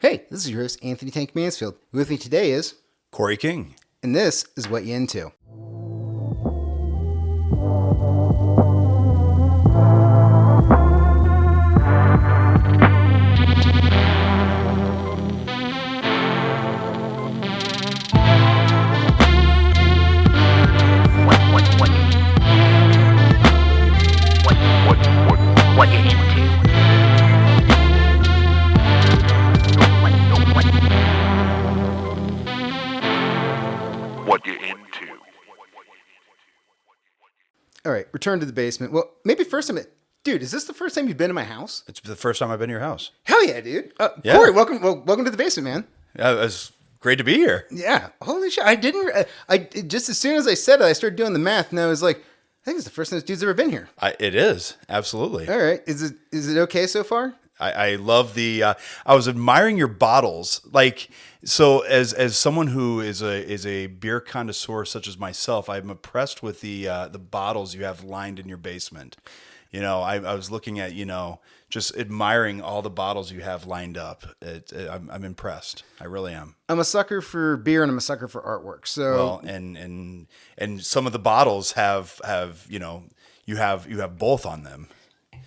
Hey, this is your host, Anthony Tank Mansfield. With me today is, Corey King. and this is What You Into. What you into? What you into? All right, return to the basement. Well, maybe first time. Dude, is this the first time you've been in my house? It's the first time I've been to your house. Hell yeah, dude. Yeah. Corey, welcome to the basement, man. Yeah, it's great to be here. Yeah, holy shit. I didn't, I just as soon as I said it, I started doing the math, and I was like, I think it's the first time this dude's ever been here. It is, absolutely. All right, is it okay so far? I love the. I was admiring your bottles, like so. As someone who is a beer connoisseur such as myself, I'm impressed with the bottles you have lined in your basement. You know, I was looking at just admiring all the bottles you have lined up. I'm impressed. I really am. I'm a sucker for beer and I'm a sucker for artwork. So Well, and some of the bottles have you have both on them.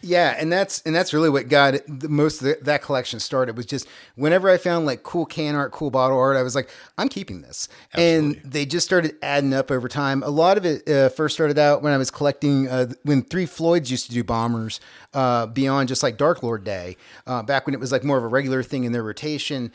yeah, and that's really what got the most of that collection started. Was just whenever I found like cool can art, cool bottle art, I was like, I'm keeping this. Absolutely. And they just started adding up over time. A lot of it first started out when I was collecting when Three Floyds used to do bombers beyond just like Dark Lord Day. Back when it was like more of a regular thing in their rotation.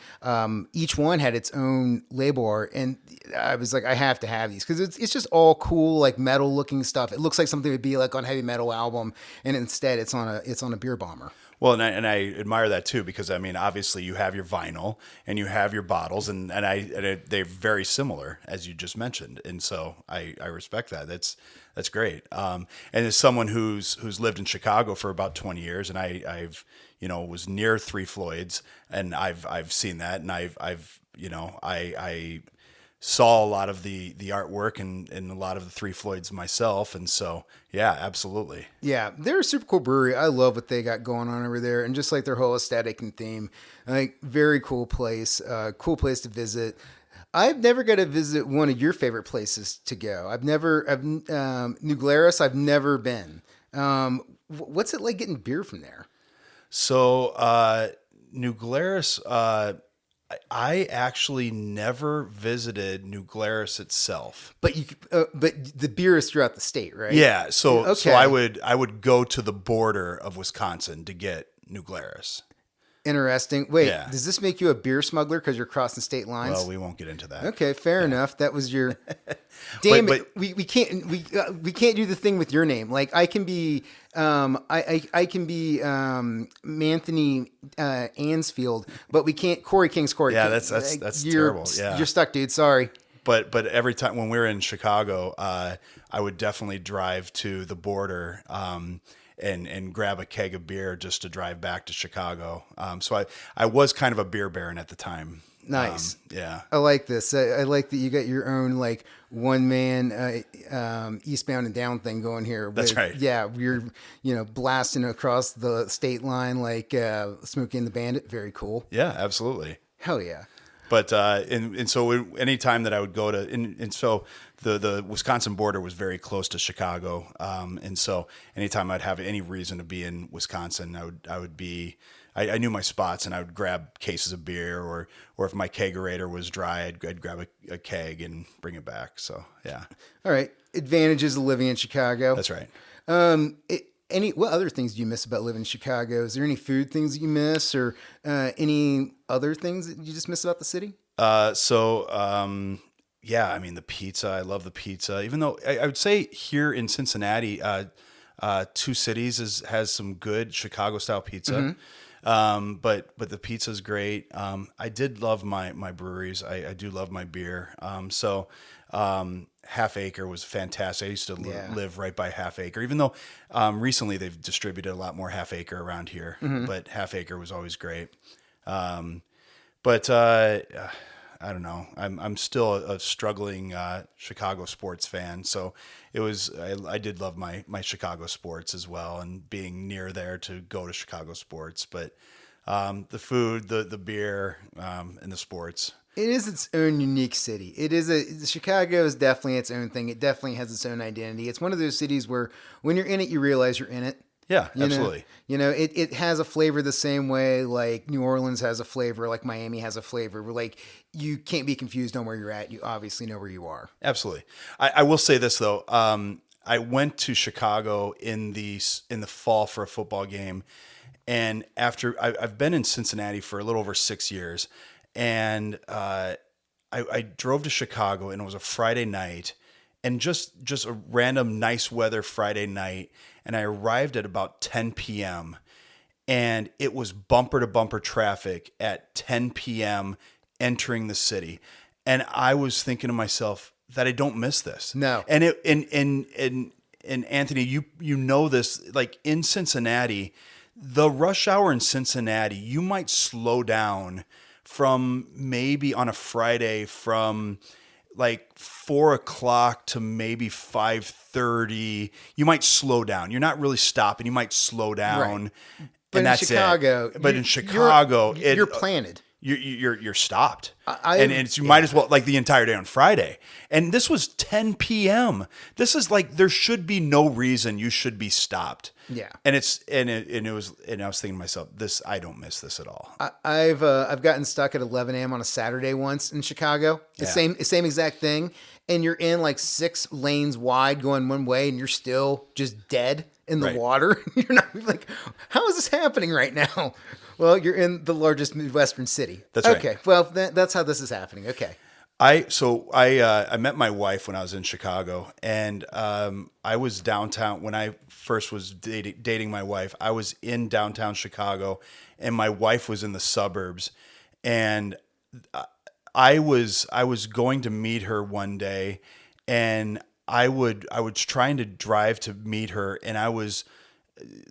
Each one had its own label art, and I was like, I have to have these because it's just all cool like metal looking stuff. It looks like something would be like on a heavy metal album, and instead it's on a beer bomber. Well, and I admire that too because I mean, obviously you have your vinyl and you have your bottles, and they're very similar as you just mentioned, and so I respect that. That's great. And as someone who's lived in Chicago for about 20 years, and I've was near Three Floyds, and I've seen that, and I saw a lot of the artwork and a lot of the Three Floyds myself. And so, yeah, absolutely. Yeah, they're a super cool brewery. I love what they got going on over there, and just like their whole aesthetic and theme, like very cool place to visit. I've never got to visit one of your favorite places to go. New Glarus. I've never been. What's it like getting beer from there? So, New Glarus, I actually never visited New Glarus itself. But but the beer is throughout the state, right? Yeah, so Okay. I would go to the border of Wisconsin to get New Glarus. Interesting. Wait, Yeah. does this make you a beer smuggler because you're crossing state lines? Well, we won't get into that. Okay, fair enough. That was your. Damn But- it! We can't do the thing with your name. Like I can be I can be Manthony Ansfield, but we can't Corey King's Corey. Yeah, King. that's You're- terrible. Yeah. you're stuck, dude. Sorry. But every time when we were in Chicago, I would definitely drive to the border and grab a keg of beer just to drive back to Chicago. So I was kind of a beer baron at the time. Nice. Yeah. I like this. I like that you got your own like one man eastbound and down thing going here. That's right. Yeah, you're blasting across the state line like Smokey and the Bandit. Very cool. Yeah, absolutely. Hell yeah. But and so any time that I would go to and so the Wisconsin border was very close to Chicago, and so anytime I'd have any reason to be in Wisconsin, I knew my spots, and I would grab cases of beer, or if my kegerator was dry, I'd grab a keg and bring it back. So yeah, All right. Advantages of living in Chicago. that's right. What other things do you miss about living in Chicago? Is there any food things that you miss, or any other things that you just miss about the city? Yeah, I mean the pizza. I love the pizza. Even though I would say here in Cincinnati, Two Cities has some good Chicago style pizza. But the pizza's great. I did love my breweries. I do love my beer. Half Acre was fantastic. I used to live right by Half Acre, even though recently they've distributed a lot more Half Acre around here. But Half Acre was always great. But I don't know. I'm still a struggling Chicago sports fan, so it was. I did love my Chicago sports as well, and being near there to go to Chicago sports. But The food, the beer, and the sports. It is its own unique city. Chicago is definitely its own thing. It definitely has its own identity. It's one of those cities where when you're in it, you realize you're in it. Yeah, You know? absolutely. It has a flavor the same way like New Orleans has a flavor, like Miami has a flavor. Where like you can't be confused on where you're at. You obviously know where you are. Absolutely. I will say this though. I went to Chicago in the fall for a football game, and after I've been in Cincinnati for a little over 6 years, and I drove to Chicago, and it was a Friday night, and just a random nice weather Friday night, and I arrived at about 10 p.m. and it was bumper to bumper traffic at 10 p.m. entering the city, and I was thinking to myself that I don't miss this. No. And and Anthony, you know this, like in Cincinnati, the rush hour in Cincinnati, you might slow down from maybe on a Friday from like 4 o'clock to maybe 5:30. You might slow down. You're not really stopping. You might slow down. But And in that's Chicago, it. But in Chicago, you're planted. You're stopped. I- And it's, you might as well, like the entire day on Friday. And this was 10 p.m. This is like, there should be no reason you should be stopped. Yeah. And I was thinking to myself, I don't miss this at all. I've gotten stuck at 11 a.m. on a Saturday once in Chicago. The Yeah. same exact thing. And you're in like 6 lanes wide going one way, and you're still just dead in the Right. water. You're not like, how is this happening right now? Well, you're in the largest Midwestern city. That's right. Okay. Well, that's how this is happening. Okay. I met my wife when I was in Chicago, and I was downtown when I first was dating my wife. I was in downtown Chicago, and my wife was in the suburbs, and I was going to meet her one day, and I was trying to drive to meet her, and I was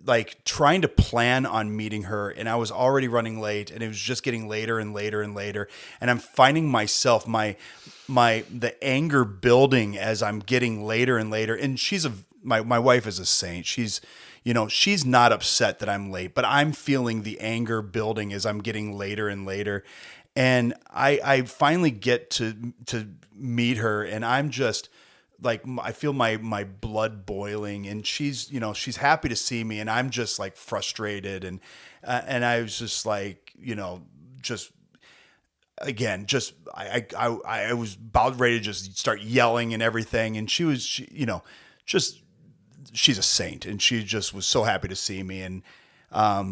like trying to plan on meeting her, and I was already running late, and it was just getting later and later and later, and I'm finding myself the anger building as I'm getting later and later. And my wife is a saint. She's not upset that I'm late, but I'm feeling the anger building as I'm getting later and later. And I finally get to meet her, and I'm just like, I feel my blood boiling, and she's happy to see me, and I'm just like frustrated, and I was just like, I was about ready to just start yelling and everything, and she's a saint, and she just was so happy to see me, and I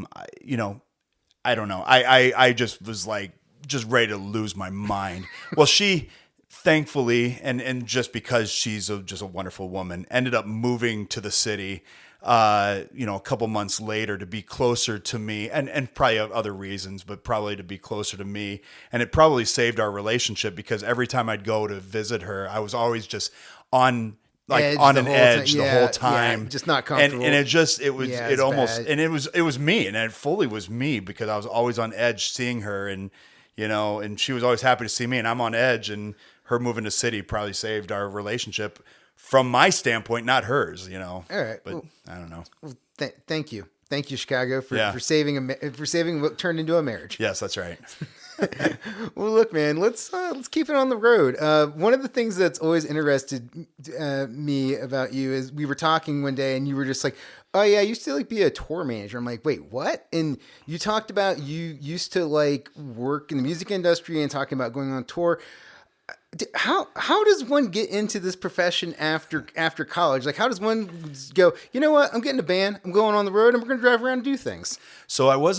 don't know, I just was like just ready to lose my mind. Well, she thankfully, and just because she's just a wonderful woman, ended up moving to the city, a couple months later to be closer to me, and probably other reasons, but probably to be closer to me. And it probably saved our relationship, because every time I'd go to visit her, I was always just on Edge an the whole edge time. the Yeah, whole time, yeah, just not comfortable. And it Yeah, it's almost, bad. and it was me, and it fully was me, because I was always on edge seeing her, and and she was always happy to see me, and I'm on edge, and her moving to city probably saved our relationship from my standpoint, not hers, All right. But Well, I don't know. thank you. Thank you, Chicago, for, Yeah. for saving what turned into a marriage. Yes, that's right. Well, look, man, let's keep it on the road. One of the things that's always interested me about you is we were talking one day, and you were just like, "Oh yeah, I used to like be a tour manager." I'm like, "Wait, what?" And you talked about you used to like work in the music industry and talking about going on tour. How does one get into this profession after college? Like, how does one go, you know what? I'm getting a band. I'm going on the road, and we're going to drive around and do things. So I was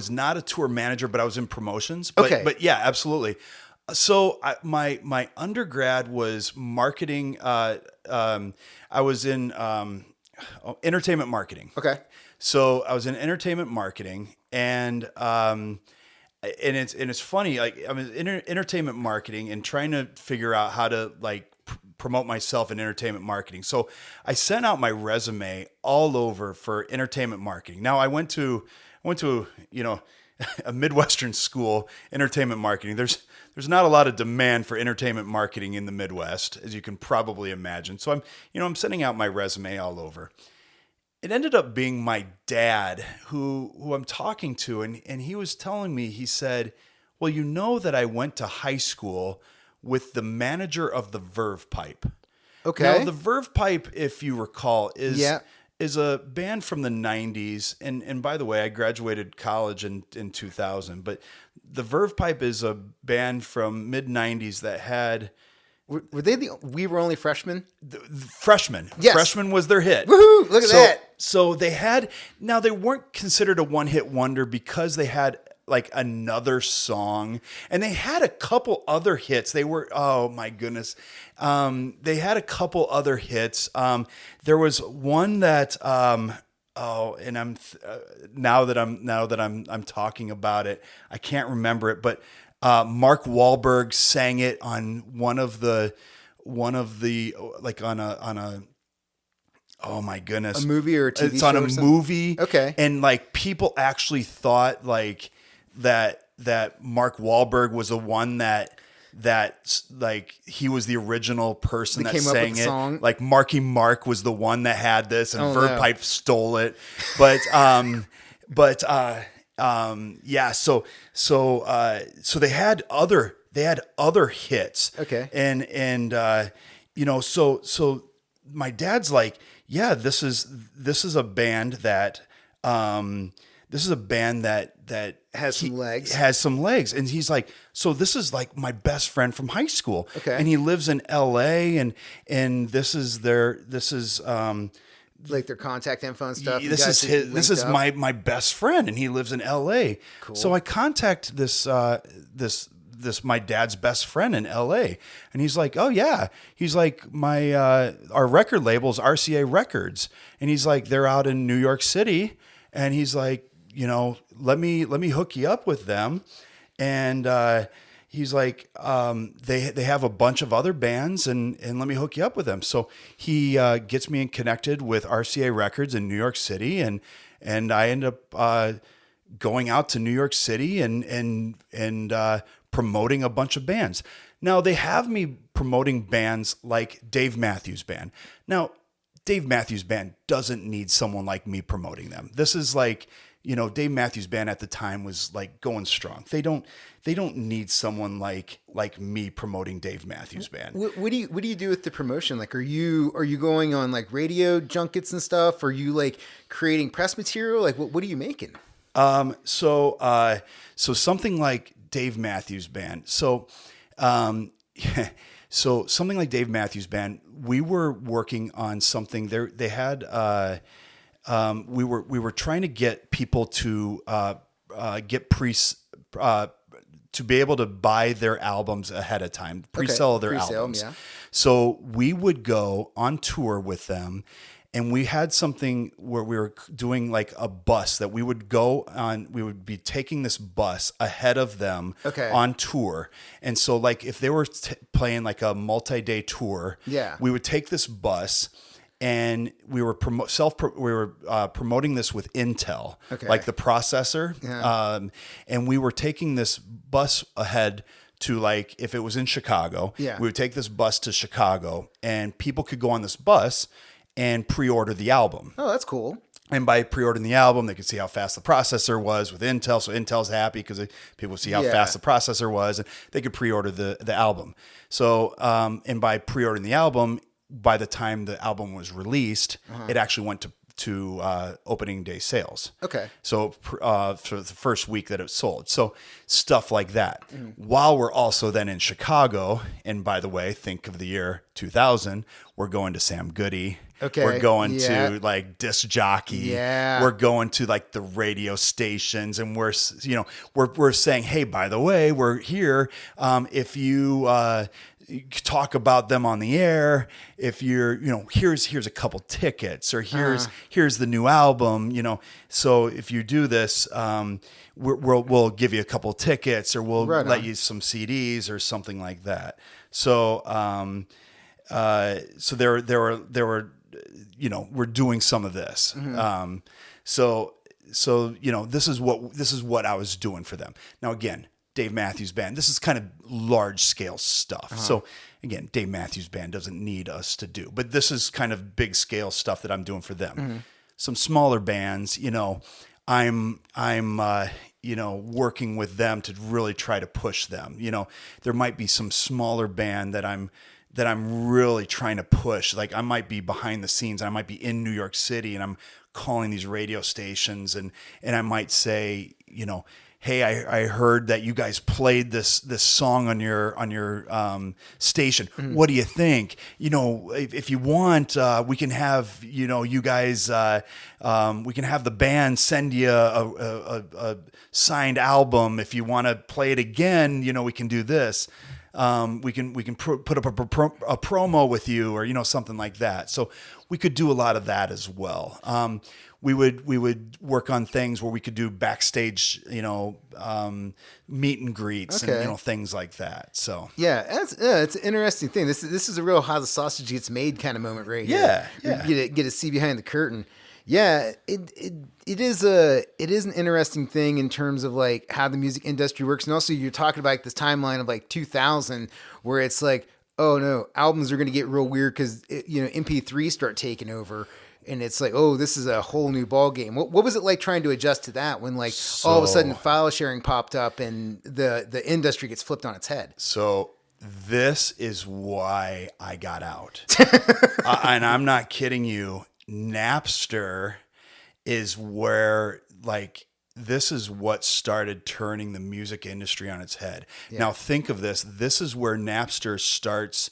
not a tour manager, but I was in promotions. But, Okay. But yeah, absolutely. So my undergrad was marketing. I was in entertainment marketing. Okay. So I was in entertainment marketing, and it's funny. Like, I was in entertainment marketing and trying to figure out how to like promote myself in entertainment marketing. So I sent out my resume all over for entertainment marketing. Now I went to a Midwestern school, entertainment marketing. There's not a lot of demand for entertainment marketing in the Midwest, as you can probably imagine. So I'm sending out my resume all over. it ended up being my dad who I'm talking to, and he was telling me, he said, well, you know that I went to high school with the manager of the Verve Pipe. Okay. Now, the Verve Pipe, if you recall, Yeah. is a band from the 90s. And by the way, I graduated college in 2000, but the Verve Pipe is a band from mid 90s that had Were they We Were Only Freshmen? the Freshman. Yes. Freshman was their hit. Woohoo! Look at that. So they had, now they weren't considered a one-hit wonder because they had like another song, and they had a couple other hits. They were, oh my goodness. They had a couple other hits. There was one that, and I'm now that I'm talking about it, I can't remember it, but Mark Wahlberg sang it on one of the like on a oh my goodness, A movie or a TV it's on show a or something? movie. Okay. And like people actually thought like that Mark Wahlberg was the one that like he was the original person that came up with sang the it. song? Like Marky Mark was the one that had this, and Oh, Verve no. Pipe stole it. But yeah. So they had other hits. Okay. And so my dad's like, yeah, this is a band that Has some legs. Has some legs. And he's like, so this is like my best friend from high school. Okay. And he lives in LA, and this is Like their contact info and stuff. You this guys is just this linked is up? my best friend, and he lives in LA. Cool. So I contact this my dad's best friend in LA, and he's like, oh yeah, he's like, my our record label's RCA Records, and he's like, they're out in New York City, and he's like, let me hook you up with them. And he's like, they have a bunch of other bands, and let me hook you up with them. So he gets me connected with RCA Records in New York City, and I end up going out to New York City and promoting a bunch of bands. Now they have me promoting bands like Dave Matthews Band. Now Dave Matthews Band doesn't need someone like me promoting them. This is like, Dave Matthews Band at the time was like going strong. They don't need someone like me promoting Dave Matthews Band. What do you do with the promotion? Like, are you going on like radio junkets and stuff? Are you like creating press material? Like, what are you making? So something like Dave Matthews Band. So something like Dave Matthews Band, we were working on something there. They had, we were trying to get people to, get to be able to buy their albums ahead of time, pre-sell their pre-sale, albums. yeah. So we would go on tour with them, and we had something where we were doing like a bus that we would go on. We would be taking this bus ahead of them Okay. on tour. And so like if they were playing like a multi-day tour, Yeah. we would take this bus, and we were promoting this with Intel, Okay. like the processor. Yeah. And we were taking this bus ahead to, like, if it was in Chicago, Yeah. we would take this bus to Chicago, and people could go on this bus and pre-order the album. Oh, that's cool. And by pre-ordering the album, they could see how fast the processor was with Intel. So Intel's happy because people see how Yeah. fast the processor was, and they could pre-order the album. So, and by pre-ordering the album, by the time the album was released, it actually went to opening day sales. Okay. So for the first week that it sold. So stuff like that. While we're also then in Chicago, and by the way, think of the year 2000, we're going to Sam Goody. Okay, We're going yeah. to like Disc Jockey. Yeah. We're going to like the radio stations, and we're saying, hey, by the way, we're here. If you talk about them on the air, if you're, here's a couple tickets, or here's the new album, so if you do this, we'll give you a couple tickets, or we'll Right let on. you some CDs or something like that. So, so there were, we're doing some of this. So this is what I was doing for them. Now, again, Dave Matthews Band, this is kind of large scale stuff. So again, Dave Matthews Band doesn't need us to do, but this is kind of big scale stuff that I'm doing for them. some smaller bands, I'm working with them to really try to push them. There might be some smaller band that I'm really trying to push. Like I might be behind the scenes. I might be in New York City and I'm calling these radio stations and I might say, hey, I heard that you guys played this song on your station. Mm-hmm. What do you think? If you want, we can have you guys. We can have the band send you a signed album. If you want to play it again, we can do this. We can put up a promo with you or something like that. So we could do a lot of that as well. We would work on things where we could do backstage, meet and greets and things like that. So yeah, it's an interesting thing. This is a real how the sausage gets made kind of moment right here. Yeah. You get to see behind the curtain. Yeah, it is an interesting thing in terms of like how the music industry works, and also you're talking about like this timeline of like 2000 where it's like, oh no, albums are going to get real weird because MP3s start taking over. And it's like, oh, this is a whole new ball game. What was it like trying to adjust to that when like all of a sudden file sharing popped up and the industry gets flipped on its head? So this is why I got out. And I'm not kidding you. Napster is where this is what started turning the music industry on its head. Yeah. Now think of this. This is where Napster starts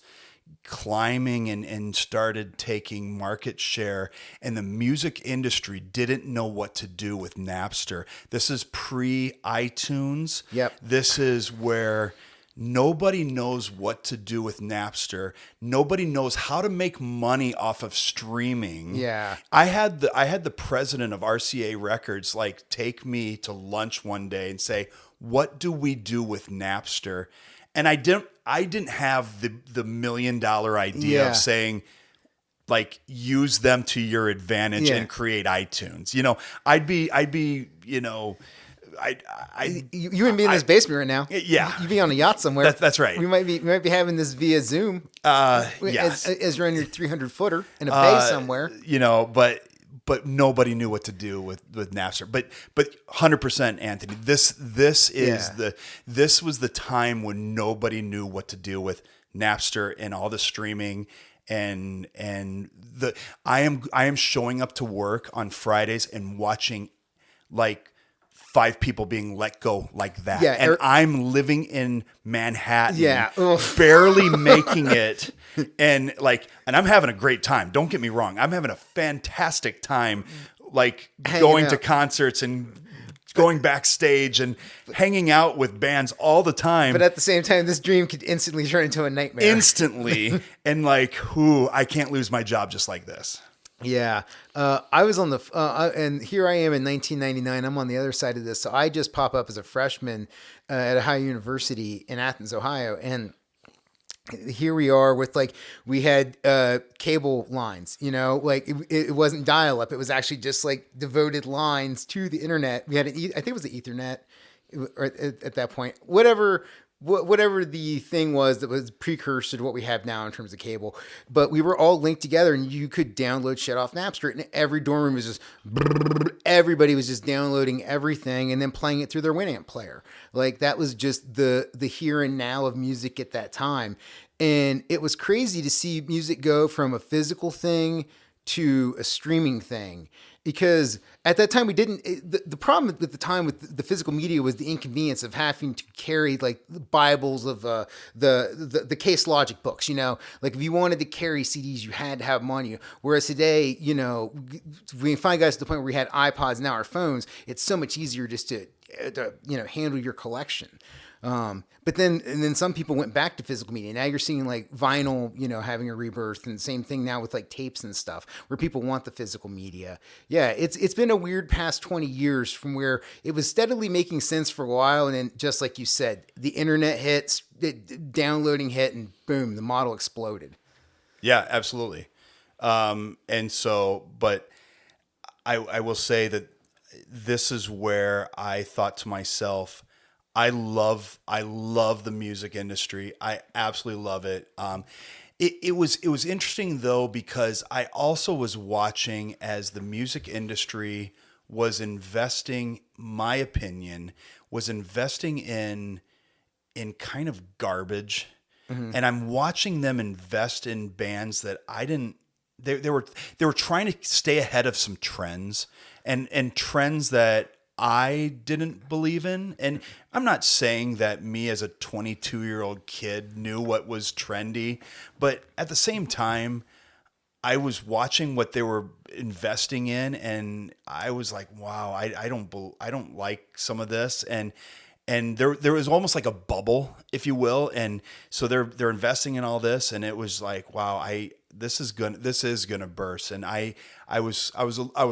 climbing and started taking market share, and the music industry didn't know what to do with Napster. This is pre-iTunes. Yep. This is where nobody knows what to do with Napster. Nobody knows how to make money off of streaming. Yeah. I had the president of RCA Records take me to lunch one day and say, "What do we do with Napster?" And I didn't have the $1 million idea of saying, use them to your advantage and create iTunes. I'd be you and me in this basement right now. Yeah, you'd be on a yacht somewhere. That's right. We might be having this via Zoom. Yes, as you're on your 300 footer in a bay somewhere. But nobody knew what to do with Napster. But 100%, Anthony. This was the time when nobody knew what to do with Napster and all the streaming and I am showing up to work on Fridays and watching 5 people being let go like that. Yeah, and I'm living in Manhattan, barely making it. And I'm having a great time. Don't get me wrong. I'm having a fantastic time, going to concerts and going backstage and hanging out with bands all the time. But at the same time, this dream could instantly turn into a nightmare. Instantly. And I can't lose my job just like this. Yeah. I was on and here I am in 1999. I'm on the other side of this. So I just pop up as a freshman at Ohio University in Athens, Ohio. And here we are with we had cable lines, it wasn't dial up. It was actually just devoted lines to the internet. We had I think it was the Ethernet at that point, whatever the thing was that was precursor to what we have now in terms of cable. But we were all linked together and you could download shit off Napster, and every dorm room was just, everybody was just downloading everything and then playing it through their Winamp player. That was just the here and now of music at that time. And it was crazy to see music go from a physical thing to a streaming thing. Because at that time the problem at the time with the physical media was the inconvenience of having to carry the Bibles of the Case Logic books, if you wanted to carry CDs, you had to have them on you. Whereas today, we finally got to the point where we had iPods, now our phones, it's so much easier just to handle your collection. But then some people went back to physical media. Now you're seeing vinyl, having a rebirth, and same thing now with tapes and stuff where people want the physical media. Yeah. It's been a weird past 20 years from where it was steadily making sense for a while. And then just like you said, the internet hits, downloading hit, and boom, the model exploded. Yeah, absolutely. And so, but I will say that this is where I thought to myself, I love the music industry. I absolutely love it. It was interesting though, because I also was watching as the music industry was investing, my opinion, was investing in kind of garbage. And I'm watching them invest in bands that I didn't they were trying to stay ahead of some trends and trends that I didn't believe in. And I'm not saying that me as a 22-year-old kid knew what was trendy, but at the same time, I was watching what they were investing in, and I was like, "Wow, I don't like some of this." And there was almost like a bubble, if you will, and so they're investing in all this, and it was like, "Wow, this is gonna burst." And I was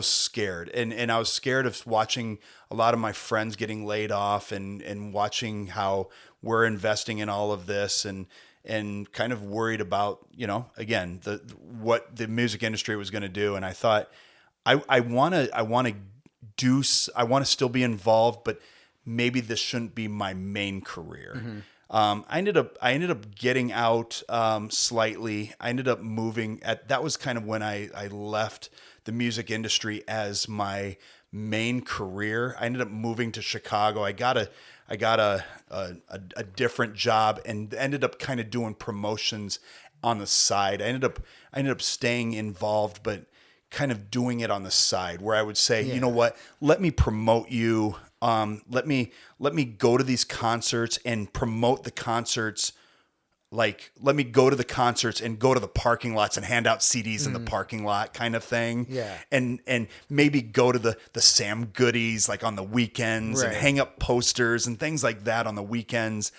scared, and I was scared of watching a lot of my friends getting laid off, and watching how we're investing in all of this, and kind of worried about, again, what the music industry was going to do. And I thought, I want to still be involved, but maybe this shouldn't be my main career. I ended up getting out slightly. I ended up moving that was kind of when I left the music industry as my main career. I ended up moving to Chicago. I got a different job and ended up kind of doing promotions on the side. I ended up staying involved, but kind of doing it on the side, where I would say, you know what, let me promote you. Let me go to these concerts and promote the concerts. Like, let me go to the concerts and go to the parking lots and hand out CDs in the parking lot, kind of thing. Yeah. And maybe go to the Sam Goodies like on the weekends, and hang up posters and things like that on the weekends,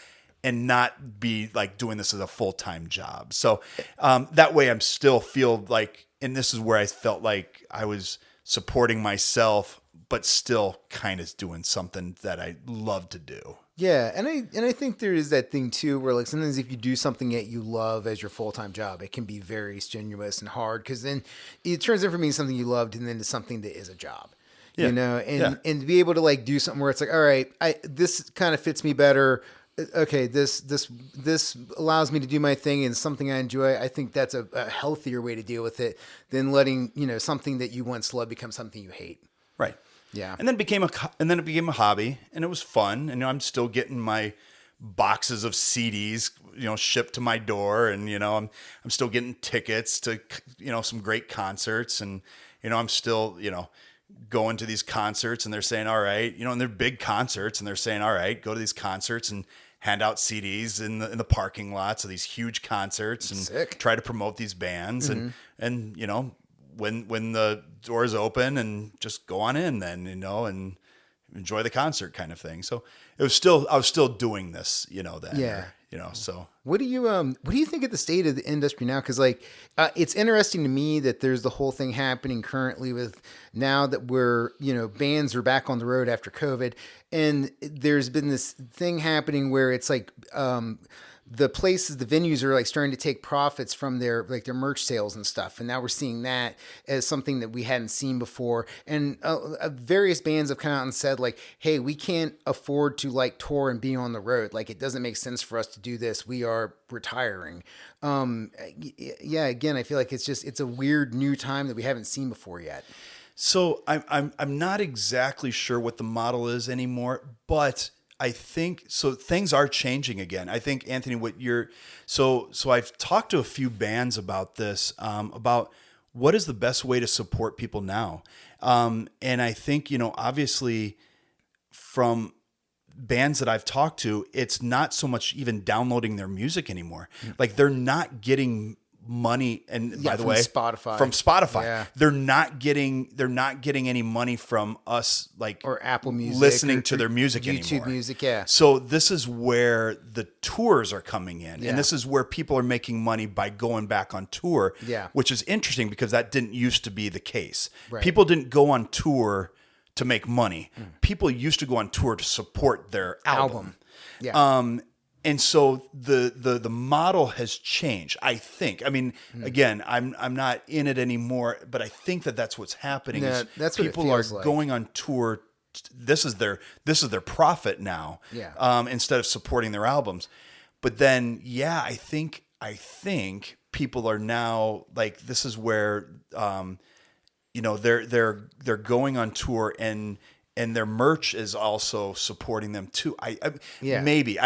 and not be like doing this as a full-time job. So that way I'm still feel like, and this is where I felt like I was supporting myself, but still kind of doing something that I love to do. Yeah, and I think there is that thing too, where like sometimes if you do something that you love as your full-time job, it can be very strenuous and hard, because then it turns out from being something you loved and then to something that is a job. Yeah. And to be able to like do something where it's like, all right, this kind of fits me better. Okay, this allows me to do my thing and something I enjoy. I think that's a healthier way to deal with it than letting something that you once loved become something you hate. Right. Yeah. And then it became a hobby, and it was fun. And I'm still getting my boxes of CDs, shipped to my door, and I'm still getting tickets to some great concerts, and I'm still going to these concerts, and they're saying, all right, and they're big concerts, and they're saying, all right, go to these concerts and hand out CDs in the parking lots of these huge concerts, and Sick. try to promote these bands, and when the doors open, and just go on in then, and enjoy the concert, kind of thing. So I was still doing this, then. Yeah. So What do you think of the state of the industry now? Because it's interesting to me that there's the whole thing happening currently with, now that we're bands are back on the road after COVID, and there's been this thing happening where it's like the places, the venues are like starting to take profits from their merch sales and stuff. And now we're seeing that as something that we hadn't seen before. And various bands have come out and said like, hey, we can't afford to like tour and be on the road. Like, it doesn't make sense for us to do this. We are retiring. Again, I feel like it's a weird new time that we haven't seen before yet. So I'm not exactly sure what the model is anymore, but I think so. Things are changing again. I think, Anthony, so I've talked to a few bands about this, about what is the best way to support people now. And I think, obviously from bands that I've talked to, it's not so much even downloading their music anymore. Like, they're not getting money, and by the way, from Spotify, yeah. they're not getting any money from us, like, or Apple Music, listening to their music YouTube anymore. Music. Yeah. So this is where the tours are coming in, Yeah. and this is where people are making money by going back on tour. Yeah. Which is interesting, because that didn't used to be the case. Right. People didn't go on tour to make money. People used to go on tour to support their album. Yeah. And so the model has changed, I think. I mean, again, I'm not in it anymore, but I think that's what's happening. Yeah, is that's what it people are feels like. going on tour. This is their profit now. Yeah. Instead of supporting their albums. But then, yeah, I think people are now like, this is where, you know, they're going on tour and their merch is also supporting them too. Yeah. Maybe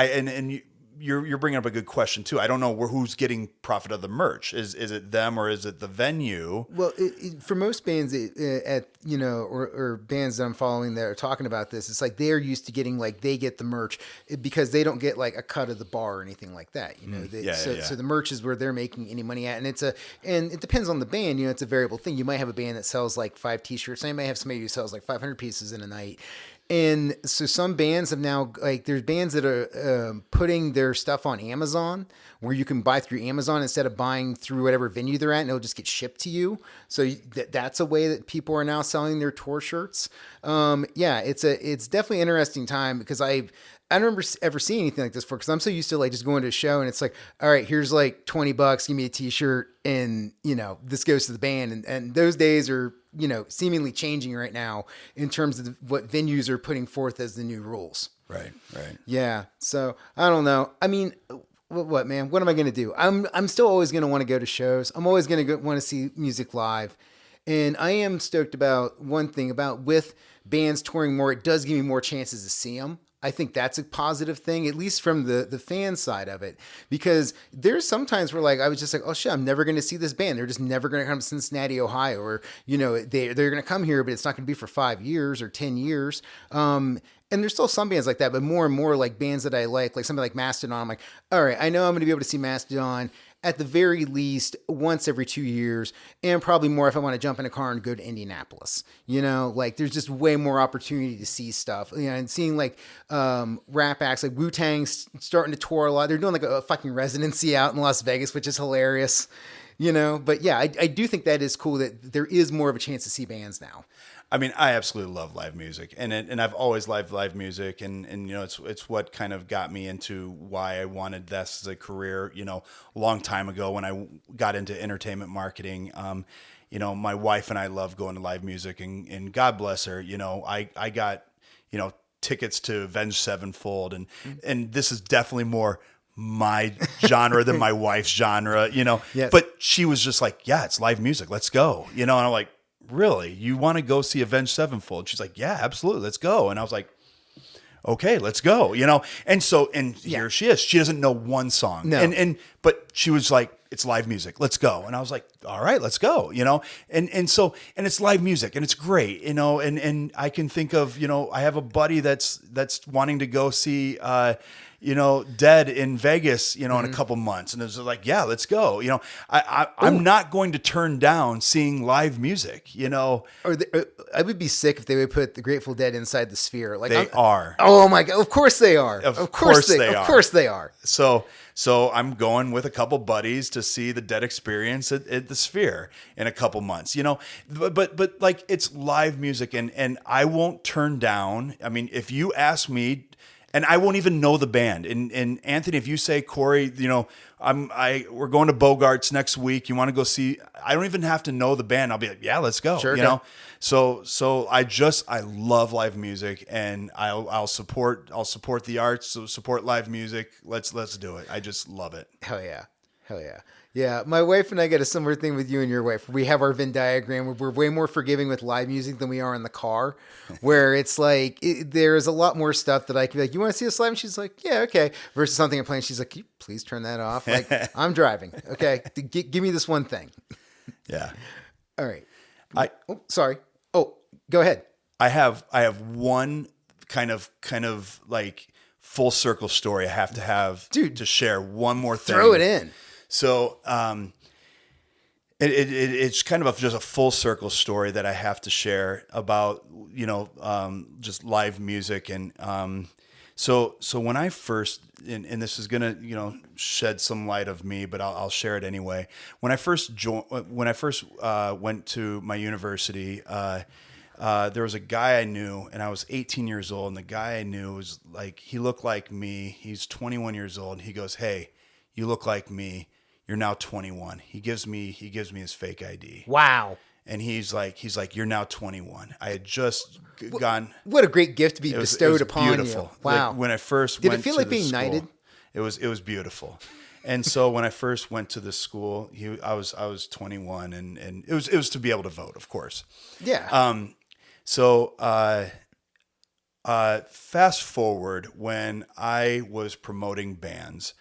you're bringing up a good question too. I don't know who's getting profit of the merch. Is it them or is it the venue? Well, for most bands or bands that I'm following that are talking about this, it's like they're used to getting like they get the merch because they don't get like a cut of the bar or anything like that. You know, so the merch is where they're making any money at, and it depends on the band. You know, it's a variable thing. You might have a band that sells like 5 T-shirts. And you might have somebody who sells like 500 pieces in a night. And so some bands have now, like, there's bands that are putting their stuff on Amazon where you can buy through Amazon instead of buying through whatever venue they're at, and it'll just get shipped to you. So that's a way that people are now selling their tour shirts. It's definitely an interesting time because I don't remember ever seeing anything like this before because I'm so used to like just going to a show and it's like, all right, here's like $20, give me a T-shirt, and you know this goes to the band, and those days are, you know, seemingly changing right now in terms of what venues are putting forth as the new rules. Right. Yeah. So I don't know. I mean, what man? What am I going to do? I'm still always going to want to go to shows. I'm always going to want to see music live, and I am stoked about one thing about with bands touring more. It does give me more chances to see them. I think that's a positive thing, at least from the fan side of it, because there's sometimes where like I was just like, oh shit, I'm never going to see this band. They're just never going to come to Cincinnati, Ohio, or you know they're going to come here, but it's not going to be for 5 years or 10 years. And there's still some bands like that, but more and more like bands that I like something like Mastodon. I'm like, all right, I know I'm going to be able to see Mastodon at the very least once every 2 years, and probably more if I want to jump in a car and go to Indianapolis. You know, like there's just way more opportunity to see stuff. You know, and seeing like rap acts like Wu-Tang's starting to tour a lot. They're doing like a fucking residency out in Las Vegas, which is hilarious. You know, but yeah, I do think that is cool that there is more of a chance to see bands now. I mean, I absolutely love live music, and I've always loved live music, and you know, it's what kind of got me into why I wanted this as a career. You know, a long time ago when I got into entertainment marketing, you know, my wife and I love going to live music, and God bless her. You know, I got, you know, tickets to Avenged Sevenfold, and this is definitely more my genre than my wife's genre. You know, yes. But she was just like, yeah, it's live music, let's go. You know, and I'm like, really? You want to go see Avenged Sevenfold? She's like, yeah, absolutely. Let's go. And I was like, okay, let's go. You know? And so, here she is. She doesn't know one song. No. But she was like, it's live music. Let's go. And I was like, all right, let's go. You know? And it's live music and it's great, you know? And I can think of, you know, I have a buddy that's wanting to go see, you know, Dead in Vegas, you know, in a couple months. And it was like, yeah, let's go. You know, I'm not going to turn down seeing live music, you know. I would be sick if they would put the Grateful Dead inside the Sphere. Like they are. Oh my God. Of course they are. Of course they are. Of course they are. So I'm going with a couple buddies to see the Dead Experience at the Sphere in a couple months, you know, but like it's live music and I won't turn down. I mean, if you ask me, and I won't even know the band. And Anthony, if you say, Corey, you know, we're going to Bogarts next week. You want to go see? I don't even have to know the band. I'll be like, yeah, let's go. Sure, you know. So I love live music, and I'll support the arts. So support live music. Let's do it. I just love it. Hell yeah. Yeah, my wife and I get a similar thing with you and your wife. We have our Venn diagram. We're way more forgiving with live music than we are in the car, where it's like there's a lot more stuff that I can be like, you want to see us live? And she's like, yeah, okay. Versus something I'm playing, she's like, can you please turn that off? Like, I'm driving. Okay, give me this one thing. Yeah. All right. Sorry. Oh, go ahead. I have one kind of like full circle story I have to have to share. One more thing. Throw it in. So it's kind of just a full circle story that I have to share about, you know, just live music. And so when I first, and this is going to, you know, shed some light of me, but I'll share it anyway. When I first went to my university, there was a guy I knew, and I was 18 years old, and the guy I knew was like, he looked like me. He's 21 years old, and he goes, "Hey, you look like me. You're now 21." He gives me his fake ID. Wow. And he's like, you're now 21. I had just gone. What a great gift to be bestowed upon beautiful. you. Wow. Like when I first Did went it feel to like the being school, knighted? It was beautiful. And so when I first went to this school, I was 21, and it was to be able to vote, of course. Yeah. So fast forward when I was promoting bands,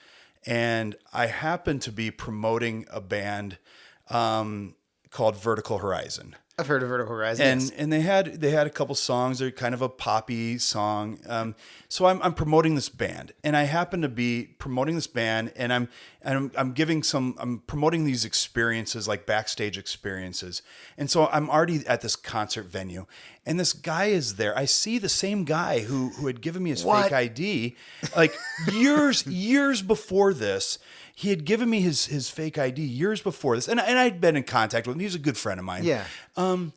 and I happened to be promoting a band called Vertical Horizon. I've heard of Vertical Horizon. Yes. And they had a couple songs. They're kind of a poppy song. So I'm promoting this band, and I happen to be promoting this band, and I'm promoting these experiences, like backstage experiences. And so I'm already at this concert venue, and this guy is there. I see the same guy who had given me his What? fake ID, like years before this. He had given me his fake ID years before this, and I'd been in contact with him. He's a good friend of mine. Yeah. And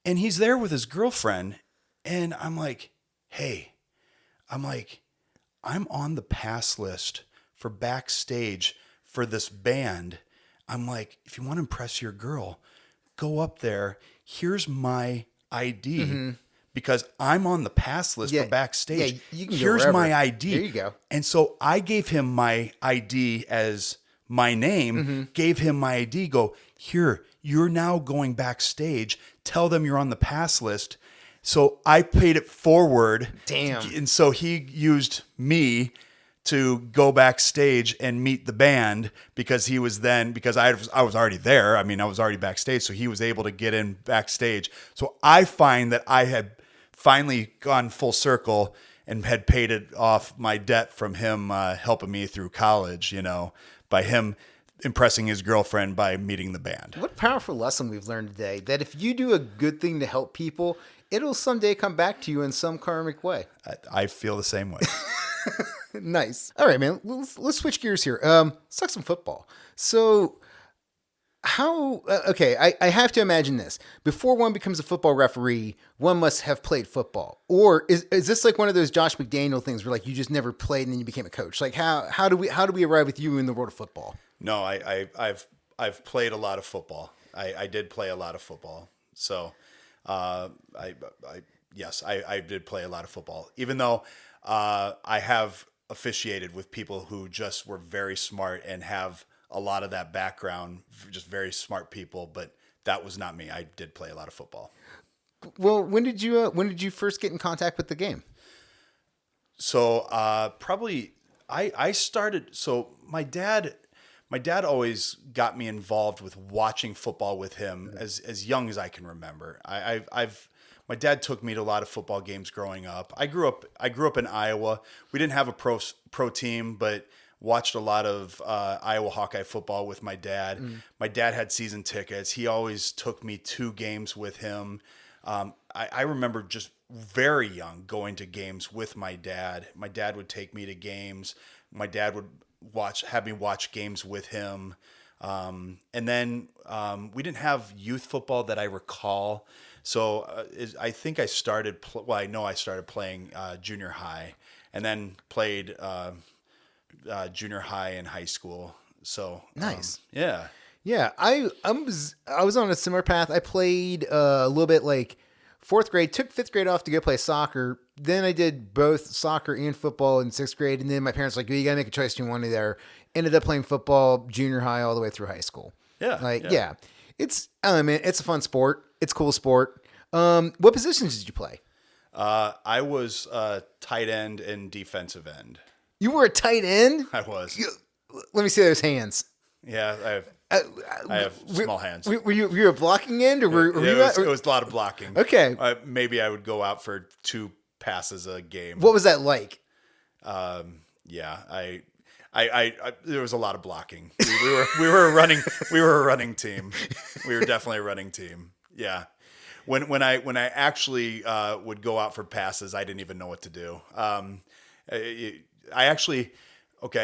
he's there with his girlfriend, and I'm like, hey, I'm on the pass list for backstage for this band. I'm like, if you want to impress your girl, go up there. Here's my ID. Because I'm on the pass list Yeah. for backstage. Yeah, you can go Here's wherever. my ID. There you go. And so I gave him my ID as my name, gave him my ID, go, here, you're now going backstage. Tell them you're on the pass list. So I paid it forward. Damn. And so he used me to go backstage and meet the band because I was already there. I mean, I was already backstage. So he was able to get in backstage. So I find that I had finally gone full circle and had paid it off my debt from him helping me through college, by him impressing his girlfriend by meeting the band. What a powerful lesson we've learned today, that if you do a good thing to help people, it'll someday come back to you in some karmic way. I feel the same way. Nice. All right, man. Let's switch gears here. Let's talk some football. So, I have to imagine this. Before one becomes a football referee, one must have played football. Or is this like one of those Josh McDaniel things where like you just never played and then you became a coach? Like how do we arrive with you in the world of football? No, I've played a lot of football. I did play a lot of football. So, yes, I did play a lot of football. Even though I have officiated with people who just were very smart and have a lot of that background, just very smart people. But that was not me. I did play a lot of football. Well, when did you first get in contact with the game? So probably I started. So my dad always got me involved with watching football with him as young as I can remember. My dad took me to a lot of football games growing up. I grew up in Iowa. We didn't have a pro team, but watched a lot of Iowa Hawkeye football with my dad. My dad had season tickets. He always took me to games with him. I remember just very young going to games with my dad. My dad would take me to games. My dad would have me watch games with him. And then we didn't have youth football that I recall. So I think I started, I know I started playing junior high and then played junior high and high school. So Nice. Yeah. Yeah, I was on a similar path. I played a little bit like fourth grade, took fifth grade off to go play soccer. Then I did both soccer and football in sixth grade. And then my parents were like, you got to make a choice between one or the other. Ended up playing football, junior high, all the way through high school. Yeah. It's, I don't know, man, it's a fun sport. It's a cool sport. What positions did you play? I was tight end and defensive end. You were a tight end? I was. Let me see those hands. Yeah, I have small hands. Were you a blocking end or were you it was a lot of blocking. Okay. Maybe I would go out for 2 passes a game. What was that like? Yeah, I there was a lot of blocking. We were a running team. We were definitely a running team. Yeah. When I actually would go out for passes, I didn't even know what to do.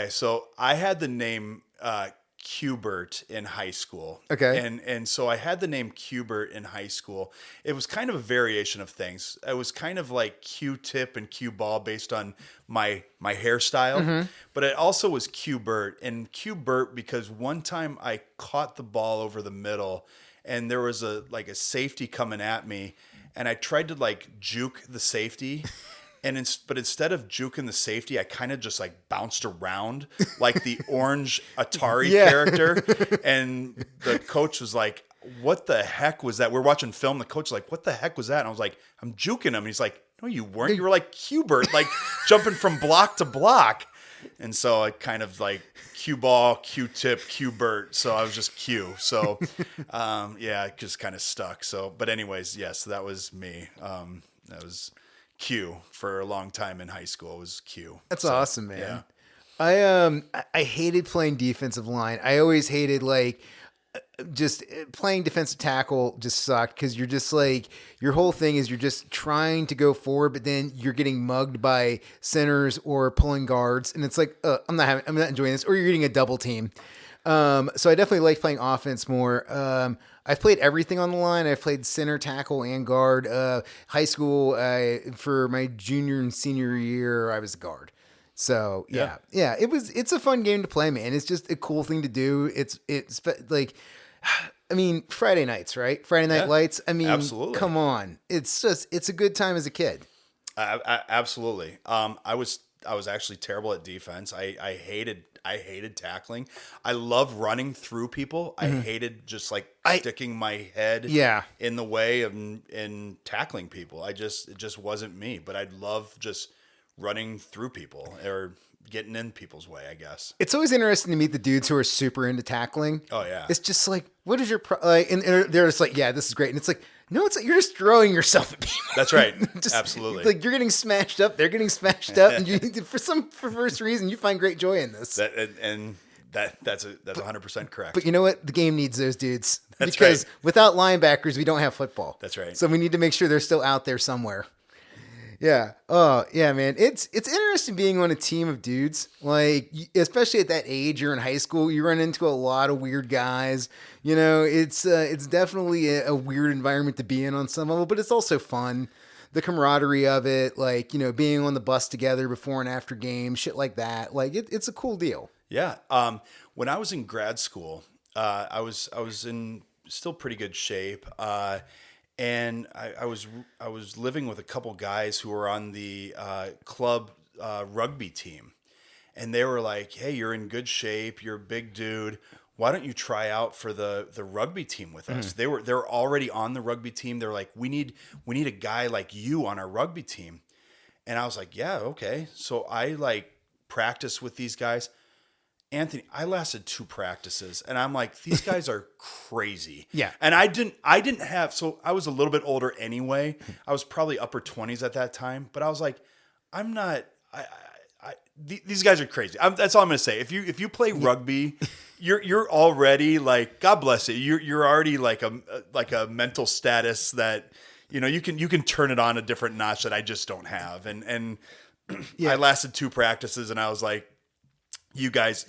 So I had the name Qbert in high school. Okay. And so I had the name Qbert in high school. It was kind of a variation of things. It was kind of like Q-tip and Q-ball based on my hairstyle. But it also was Qbert. And Qbert because one time I caught the ball over the middle and there was a safety coming at me and I tried to juke the safety but instead of juking the safety, I kind of just like bounced around like the orange Atari Yeah. character. And the coach was like, what the heck was that? We're watching film. The coach was like, what the heck was that? And I was like, I'm juking him. And he's like, no, you weren't. You were like Hubert, like jumping from block to block. And so I kind of like cue ball, Q-tip, Q-bert. So I was just Q. So, yeah, it just kind of stuck. So, but anyways, yes, that was me. That was Q for a long time in high school. It was Q. That's So, awesome, man. Yeah. I hated playing defensive line. I always hated like just playing defensive tackle just sucked because you're just like your whole thing is you're just trying to go forward, but then you're getting mugged by centers or pulling guards, and it's like I'm not enjoying this. Or you're getting a double team. So I definitely like playing offense more. I've played everything on the line. I've played center, tackle, and guard. High school, for my junior and senior year, I was a guard. So yeah, it's a fun game to play, man. It's just a cool thing to do. It's like, I mean, Friday nights, right? Friday Night Yeah, Lights. I mean, absolutely. come on. It's a good time as a kid. Absolutely. I was actually terrible at defense. I hated tackling. I love running through people. I hated just like sticking my head in the way of and tackling people. It just wasn't me. But I'd love just running through people or getting in people's way, I guess. It's always interesting to meet the dudes who are super into tackling. Oh yeah. It's just like, what is your and they're just like, yeah, this is great. And it's like, no, it's like you're just throwing yourself at people. That's right. Just, Absolutely. Like you're getting smashed up, they're getting smashed up, and you for first reason you find great joy in this. That's 100% correct. But you know what? The game needs those dudes. That's because right. without linebackers, we don't have football. That's right. So we need to make sure they're still out there somewhere. Yeah. Oh, yeah, man. It's interesting being on a team of dudes. Like, especially at that age, you're in high school, you run into a lot of weird guys. You know, it's definitely a weird environment to be in on some level, but it's also fun. The camaraderie of it, like, you know, being on the bus together before and after games, shit like that. Like, it's a cool deal. Yeah. When I was in grad school, I was in still pretty good shape. And I was living with a couple guys who were on the club rugby team, and they were like, "Hey, you're in good shape. You're a big dude. Why don't you try out for the rugby team with us?" They were already on the rugby team. They're like, "We need a guy like you on our rugby team," and I was like, "Yeah, okay." So I like practiced with these guys. Anthony, I lasted 2 practices, and I'm like, these guys are crazy. Yeah. And I didn't have, so I was a little bit older anyway. I was probably upper 20s at that time, but I was like, I'm not, these guys are crazy. That's all I'm going to say. If you play rugby, you're already like, God bless it. You're already like a mental status that, you know, you can turn it on a different notch that I just don't have. And I lasted 2 practices, and I was like, you guys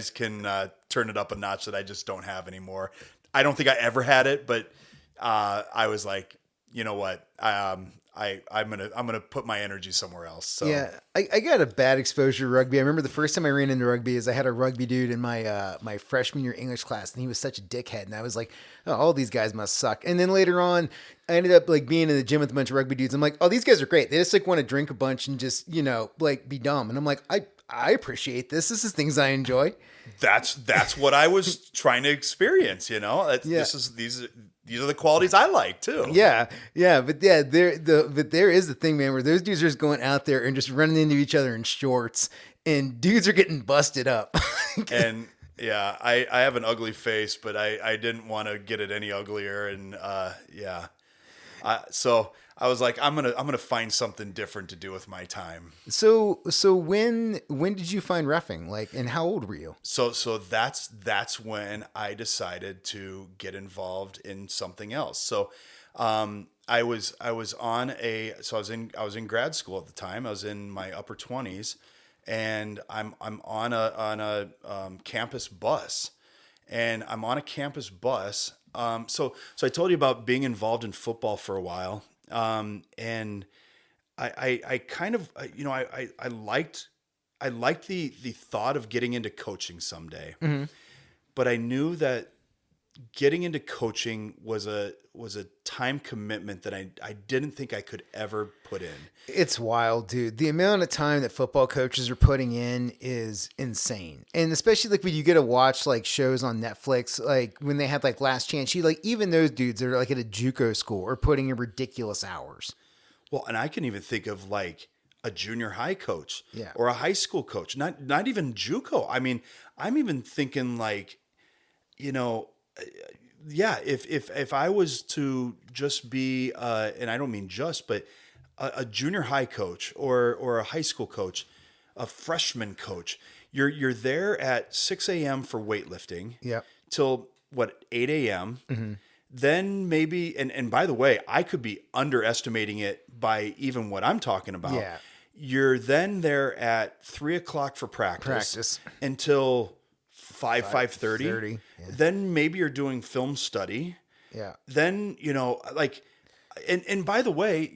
can turn it up a notch that I just don't have anymore. I don't think I ever had it, but I was like, you know what? I'm gonna put my energy somewhere else. So yeah, I got a bad exposure to rugby. I remember the first time I ran into rugby is I had a rugby dude in my my freshman year English class, and he was such a dickhead, and I was like, oh, all these guys must suck. And then later on, I ended up like being in the gym with a bunch of rugby dudes. I'm like, oh, these guys are great. They just like want to drink a bunch and just, you know, like be dumb. And I'm like, I appreciate this. This is things I enjoy. That's what I was trying to experience. You know, these are the qualities I like too. Yeah, but yeah, there is the thing, man, where those dudes are just going out there and just running into each other in shorts, and dudes are getting busted up. And yeah, I have an ugly face, but I didn't want to get it any uglier, and yeah, so I was like, I'm gonna find something different to do with my time. So when did you find reffing? Like, and how old were you? So that's when I decided to get involved in something else. So I was in grad school at the time. I was in my upper 20s, and I'm on a campus bus, and I'm on a campus bus. So I told you about being involved in football for a while. And I kind of, you know, I liked the thought of getting into coaching someday, but I knew that getting into coaching was a time commitment that I didn't think I could ever put in. It's wild, dude. The amount of time that football coaches are putting in is insane. And especially like when you get to watch like shows on Netflix, like when they had like Last Chance, like even those dudes that are like at a JUCO school are putting in ridiculous hours. Well, and I can even think of like a junior high coach Yeah. or a high school coach, not even JUCO. I mean, I'm even thinking like, yeah, if I was to just be, and I don't mean just, but a junior high coach or a high school coach, a freshman coach, you're there at 6 a.m. for weightlifting. Yep. Till what, 8 a.m. Mm-hmm. Then maybe, and by the way, I could be underestimating it by even what I'm talking about. Yeah. You're then there at 3 o'clock for practice until 5:30. Yeah. Then maybe you're doing film study. Yeah. Then, like, and by the way,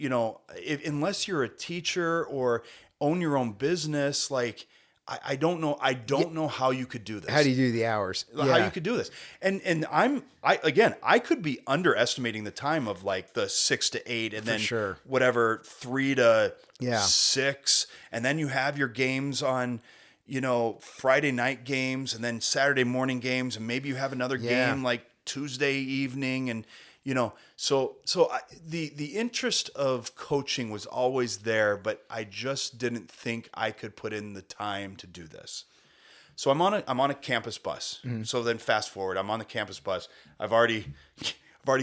unless you're a teacher or own your own business, like, I don't know. I don't know how you could do this. How do you do the hours? How you could do this. And I could be underestimating the time of like the 6 to 8 and then sure. whatever 3 to Yeah. 6. And then you have your games on, Friday night games and then Saturday morning games. And maybe you have another game like Tuesday evening. And, so the interest of coaching was always there, but I just didn't think I could put in the time to do this. So I'm on a campus bus. Mm-hmm. So then fast forward, I'm on the campus bus. I've already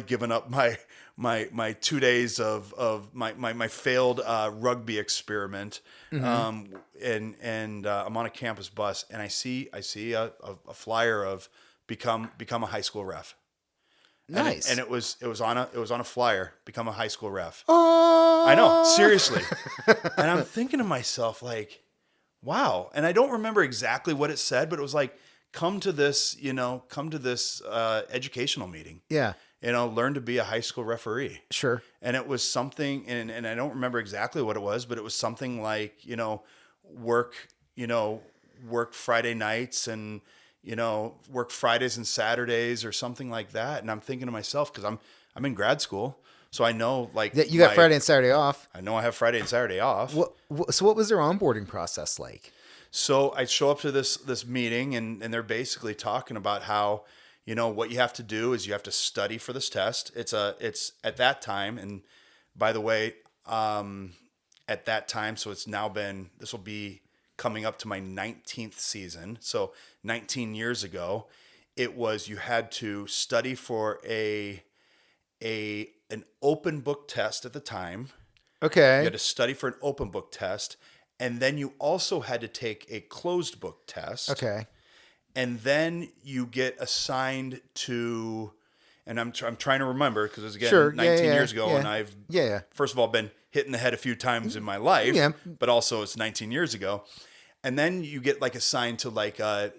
given up my 2 days of my failed rugby experiment. Mm-hmm. And I'm on a campus bus and I see a flyer of become a high school ref. Nice. And it was on a flyer, become a high school ref. Oh, I know, seriously. And I'm thinking to myself like, wow. And I don't remember exactly what it said, but it was like, come to this educational meeting. Yeah. Learn to be a high school referee. Sure. And it was something, and I don't remember exactly what it was, but it was something like, work Friday nights and, work Fridays and Saturdays or something like that. And I'm thinking to myself, because I'm in grad school, so I know like that you got Friday and Saturday off. I know I have Friday and Saturday off. So what was their onboarding process like? So I show up to this meeting and they're basically talking about how, what you have to do is you have to study for this test. It's at that time. And by the way, at that time, so it's now this will be coming up to my 19th season. So 19 years ago, it was, you had to study for an open book test at the time. Okay. You had to study for an open book test. And then you also had to take a closed book test. Okay. And then you get assigned to, and I'm trying to remember because it was again 19 years ago, and I've first of all been hit in the head a few times in my life, but also it's 19 years ago. And then you get like assigned to like a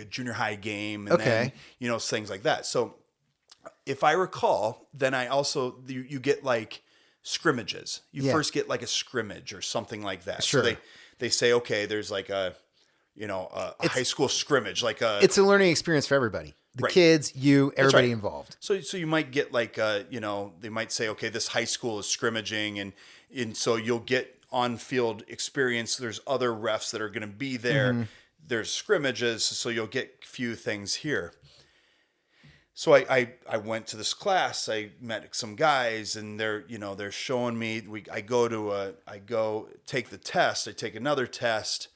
junior high game, and then things like that. So if I recall, then I also you get like scrimmages. You first get like a scrimmage or something like that. Sure. So they say, okay, there's like a high school scrimmage, it's a learning experience for everybody. The kids, everybody involved. So you might get like, they might say, okay, this high school is scrimmaging and so you'll get on-field experience. There's other refs that are going to be there. Mm-hmm. There's scrimmages. So you'll get a few things here. So I went to this class. I met some guys, and they're showing me. I go take the test. I take another test.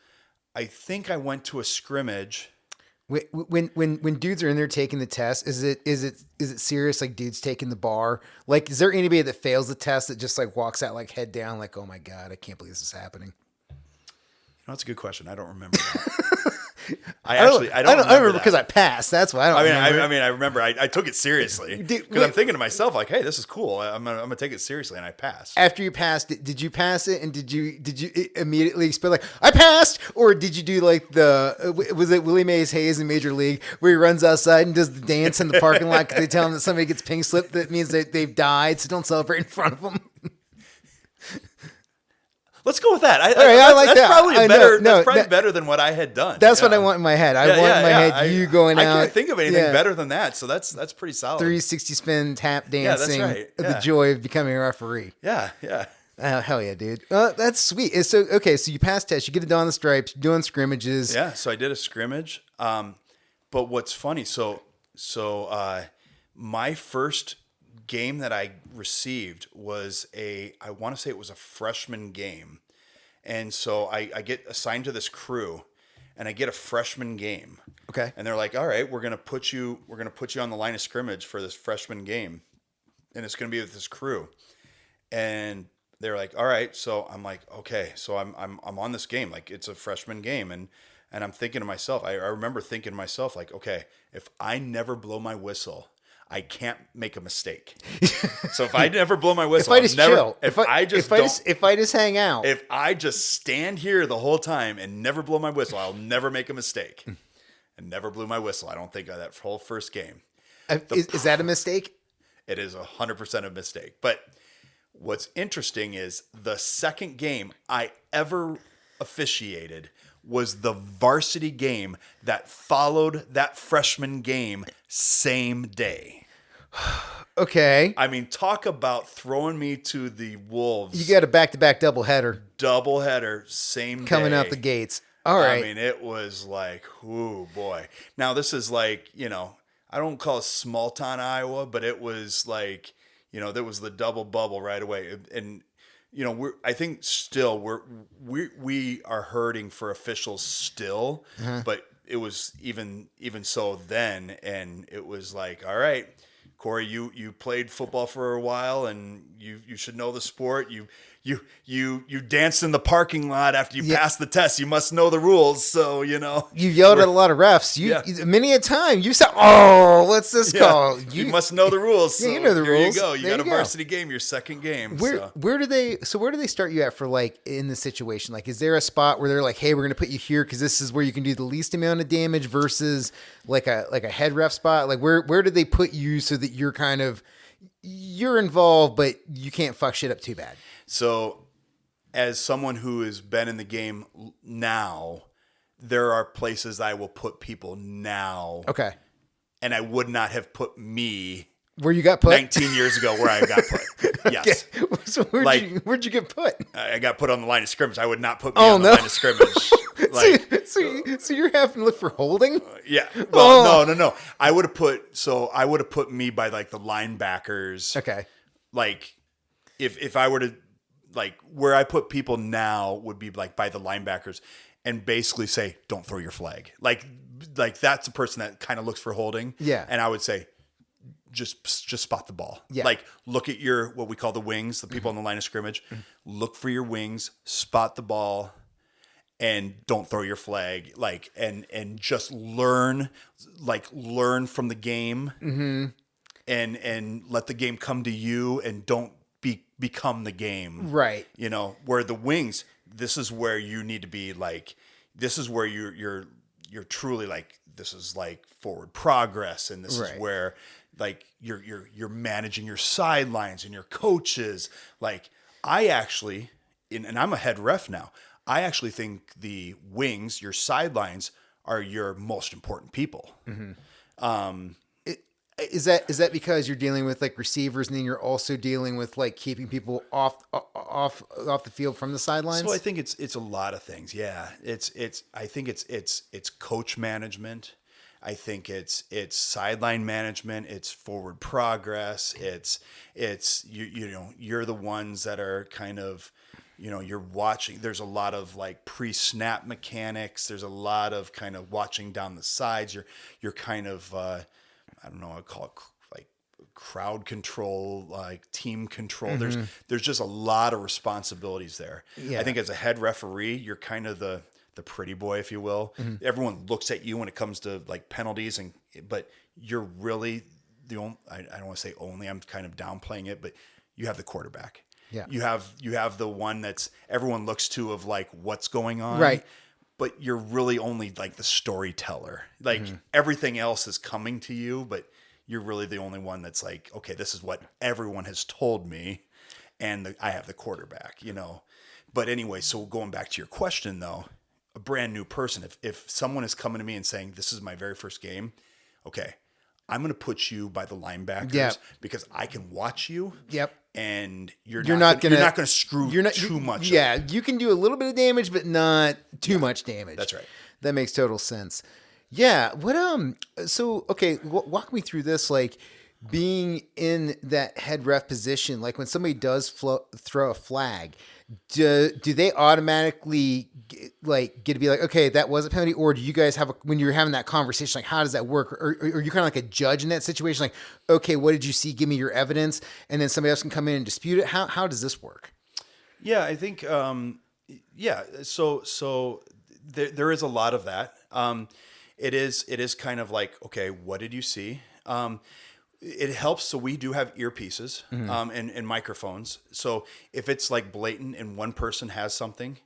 I think I went to a scrimmage. When dudes are in there taking the test, is it serious? Like dudes taking the bar? Like, is there anybody that fails the test that just like walks out like head down, like, oh my God, I can't believe this is happening? That's a good question. I don't remember that. I don't remember because I passed. That's why I don't remember. I remember I took it seriously because I'm thinking to myself like, hey, this is cool. I'm gonna take it seriously, and I passed. After you passed it, did you pass it? And did you immediately spell like I passed, or did you do like was it Willie Mays Hayes in Major League where he runs outside and does the dance in the parking lot because they tell him that somebody gets pink slip, that means that they've died, so don't celebrate in front of them. Let's go with that. right, I like that's that. Probably I know. better. No, that's probably that- better than what I had done. That's Yeah. what I want in my head. I Yeah, want in my yeah, head you going I out. can't think of anything yeah, better than that. So that's pretty solid. 360 spin, tap that's dancing, right. the Yeah. joy of becoming a referee. Yeah, yeah. Oh, hell yeah, dude. That's sweet. So you pass test, you get it on the stripes, you're doing scrimmages. Yeah, so I did a scrimmage. But what's funny, so my first game that I received was I want to say it was a freshman game. And so I get assigned to this crew and I get a freshman game. Okay. And they're like, all right, we're gonna put you on the line of scrimmage for this freshman game. And it's gonna be with this crew. And they're like, all right. So I'm like, okay, so I'm on this game. Like it's a freshman game. And I'm thinking to myself, I remember thinking to myself, like, okay, if I never blow my whistle, I can't make a mistake. So if I never blow my whistle, If I just chill, if I just hang out, if I just stand here the whole time and never blow my whistle, I'll never make a mistake. And never blew my whistle. I don't think of that whole first game. is that a mistake? It is 100% a mistake. But what's interesting is the second game I ever officiated was the varsity game that followed that freshman game same day. Okay. I mean, talk about throwing me to the wolves. You got a back-to-back doubleheader Doubleheader, same coming day. out the gates. All right. I mean, it was like, ooh, boy. Now, this is like, I don't call it small town Iowa, but it was like, there was the double bubble right away. And, I think still we are hurting for officials still, but it was even so then. And it was like, all right, Corey, you played football for a while and you should know the sport. You danced in the parking lot after you passed the test. You must know the rules. So, You yelled at a lot of refs. Many a time you said, "Oh, what's this called?" You must know the rules. So you know the rules. You go. You There got you a go. varsity game, your second game. Where do they start you at for like in the situation? Like, is there a spot where they're like, "Hey, we're going to put you here because this is where you can do the least amount of damage," versus like a head ref spot? Like, where do they put you so that you're involved, but you can't fuck shit up too bad? So, as someone who has been in the game now, there are places I will put people now. Okay. And I would not have put me Where you got put 19 years ago where I got put. Yes. Okay. So where'd you get put? I got put on the line of scrimmage. I would not put me Oh, on the no. line of scrimmage. Like, so you're having to look for holding? yeah. Well, no. I would have put me by like the linebackers. Okay. Like if I were to, like, where I put people now would be like by the linebackers and basically say, don't throw your flag. Like that's the person that kind of looks for holding. Yeah. And I would say, just spot the ball. Yeah. Like look at your, what we call the wings, the people on the line of scrimmage, look for your wings, spot the ball, and don't throw your flag. Like, and just learn from the game and let the game come to you and don't become the game. Right. Where the wings, this is where you need to be like, this is where you're truly like, this is like forward progress. And this Right. is where like you're managing your sidelines and your coaches. Like I actually, and I'm a head ref now, I actually think the wings, your sidelines, are your most important people. Is that because you're dealing with like receivers and then you're also dealing with like keeping people off the field from the sidelines? So I think it's a lot of things. Yeah, I think it's coach management. I think it's sideline management. It's forward progress. It's you're the ones that are kind of, you're watching. There's a lot of like pre-snap mechanics. There's a lot of kind of watching down the sides. You're kind of I don't know, I call it like crowd control, like team control. There's just a lot of responsibilities there. Yeah. I think as a head referee, you're kind of the pretty boy, if you will. Everyone looks at you when it comes to like penalties, but you're really the only, I don't want to say only, I'm kind of downplaying it, but you have the quarterback. Yeah. You have the one that's everyone looks to of like what's going on. Right. But you're really only like the storyteller. Like everything else is coming to you, but you're really the only one that's like, okay, this is what everyone has told me. And I have the quarterback, But anyway, so going back to your question though, a brand new person, if someone is coming to me and saying, this is my very first game, okay, I'm going to put you by the linebackers Yeah. because I can watch you. Yep. And you're not going gonna to screw too much. Yeah, you can do a little bit of damage, but not too much damage. That's right. That makes total sense. Yeah. What So okay, walk me through this. Like being in that head ref position, like when somebody does throw a flag, do they automatically get to be like, okay, that was a penalty, or do you guys have when you're having that conversation, like how does that work, or are you kind of like a judge in that situation, like, okay, what did you see? Give me your evidence, and then somebody else can come in and dispute it. How does this work? Yeah, I think yeah. So there is a lot of that. It is kind of like, okay, what did you see? It helps. So we do have earpieces and microphones. So if it's like blatant and one person has something,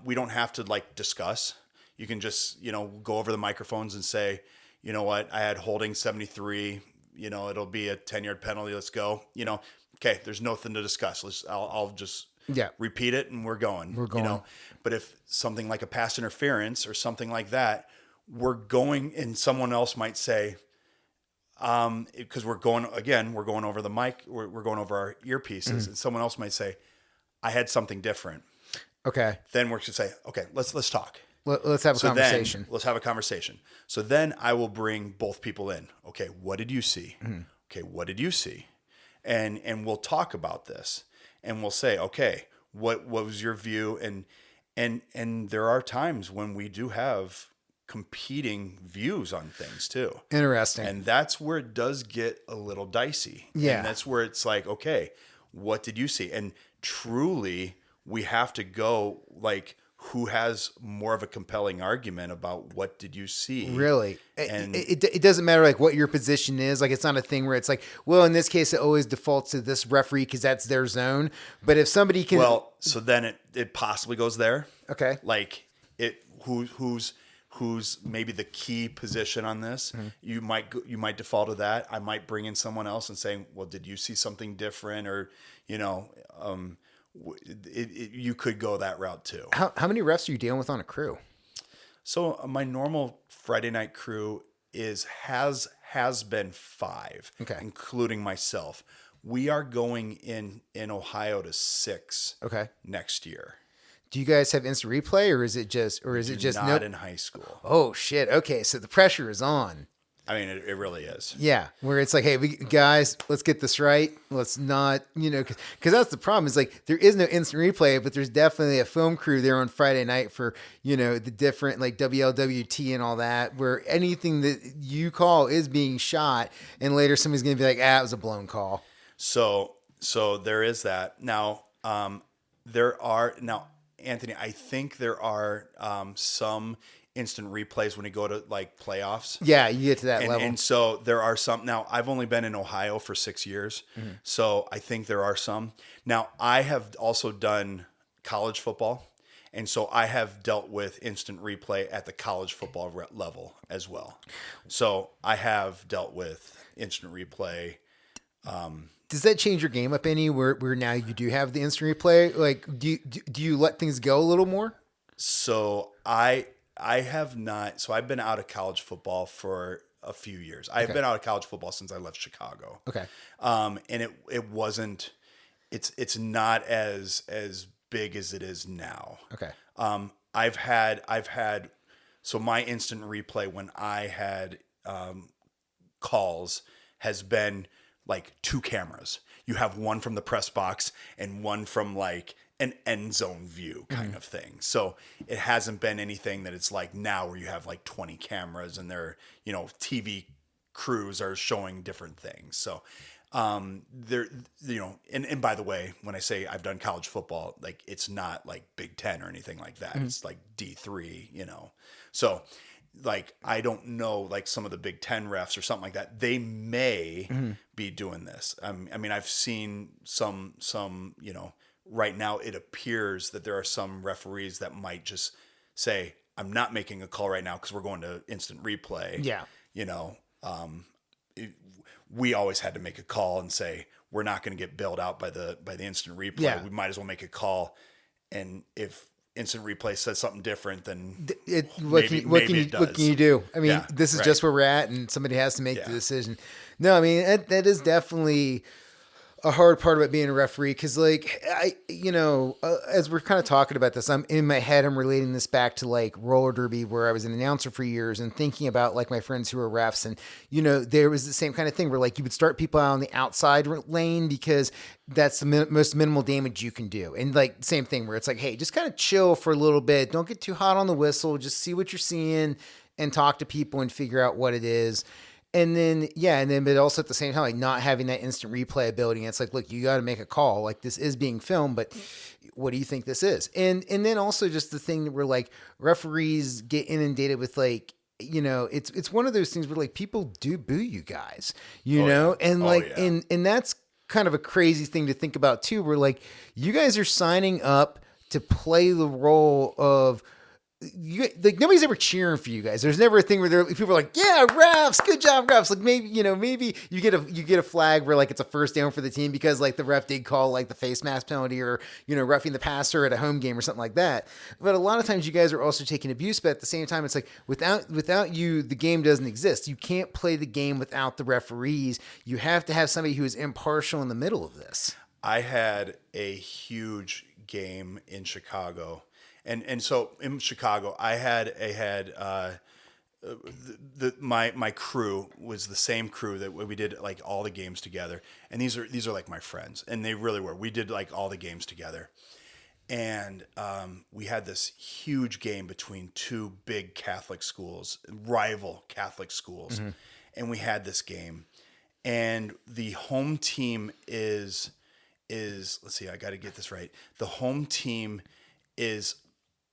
we don't have to like discuss. You can just, go over the microphones and say, you know what, I had holding 73, it'll be a 10-yard penalty. Let's go. Okay, there's nothing to discuss. I'll just repeat it and we're going. But if something like a pass interference or something like that, we're going, and someone else might say, because we're going over the mic, we're going over our earpieces, and someone else might say, I had something different. Okay. Then we're going to say, okay, let's talk. Let's have a conversation. Let's have a conversation. So then I will bring both people in. Okay, what did you see? Okay, what did you see? And we'll talk about this, and we'll say, okay, what was your view? And there are times when we do have competing views on things too. Interesting. And that's where it does get a little dicey. Yeah. And that's where it's like, okay, what did you see? And truly, we have to go like, who has more of a compelling argument about what did you see? Really? And it doesn't matter like what your position is. Like it's not a thing where it's like, well, in this case, it always defaults to this referee because that's their zone. But if somebody can, well, so then it possibly goes there. Okay. Like who's maybe the key position on this? You might default to that. I might bring in someone else and saying, well, did you see something different? Or you could go that route too. How many refs are you dealing with on a crew? So my normal Friday night crew has been 5, Okay. including myself. We are going in Ohio to 6 Okay. next year. Do you guys have instant replay, or is it just Not in high school. Oh shit. Okay, so the pressure is on. I mean, it really is. Yeah, where it's like, hey, guys, let's get this right. Let's not, because that's the problem. Is like there is no instant replay, but there's definitely a film crew there on Friday night for the different like WLWT and all that, where anything that you call is being shot, and later somebody's gonna be like, it was a blown call. So there is that. Now, Anthony, I think there are some instant replays when you go to like playoffs. Yeah, you get to that level. And so there are some. Now, I've only been in Ohio for 6 years, so I think there are some. Now, I have also done college football, and so I have dealt with instant replay at the college football level as well. So I have dealt with instant replay. Does that change your game up any? Where now you do have the instant replay? Like, do you let things go a little more? So I have not. So I've been out of college football for a few years. I've been out of college football since I left Chicago. Okay. And it wasn't. It's not as big as it is now. Okay. I've had. So my instant replay when I had calls has been like 2 cameras. You have one from the press box and one from like an end zone view kind of thing. So it hasn't been anything that it's like now where you have like 20 cameras and they're, TV crews are showing different things. So there, and by the way, when I say I've done college football, like it's not like Big Ten or anything like that. It's like D3, So like, I don't know, like some of the Big Ten refs or something like that, they may be doing this. I mean, I've seen some, right now it appears that there are some referees that might just say, I'm not making a call right now because we're going to instant replay. Yeah. We always had to make a call and say, we're not going to get bailed out by the instant replay. Yeah. We might as well make a call And if instant replay says something different, then What can you do? I mean, Yeah, this is right. just where we're at, and somebody has to make Yeah. the decision. No, I mean that is definitely a hard part about being a referee, because like as we're kind of talking about this, I'm in my head, I'm relating this back to like roller derby, where I was an announcer for years, and thinking about like my friends who were refs, and there was the same kind of thing where like you would start people out on the outside lane because that's the most minimal damage you can do, and like same thing where it's like, hey, just kind of chill for a little bit, don't get too hot on the whistle, just see what you're seeing and talk to people and figure out what it is. And then, but also at the same time, like not having that instant replay ability. And it's like, look, you got to make a call. Like this is being filmed, but what do you think this is? And then also just the thing that we're like, referees get inundated with like, it's one of those things where like people do boo you guys, and like, and that's kind of a crazy thing to think about too. Where like, you guys are signing up to play the role of, like nobody's ever cheering for you guys. There's never a thing where people are like, "Yeah, refs, good job, refs." Like maybe you get a flag where like it's a first down for the team because like the ref did call like the face mask penalty, or roughing the passer at a home game or something like that. But a lot of times you guys are also taking abuse. But at the same time, it's like without you, the game doesn't exist. You can't play the game without the referees. You have to have somebody who is impartial in the middle of this. I had a huge game in Chicago. And so in Chicago, my crew was the same crew that we did like all the games together. And these are like my friends, and they really were. We did like all the games together. And we had this huge game between two big Catholic schools, rival Catholic schools. Mm-hmm. And we had this game, and the home team is let's see, I got to get this right. The home team is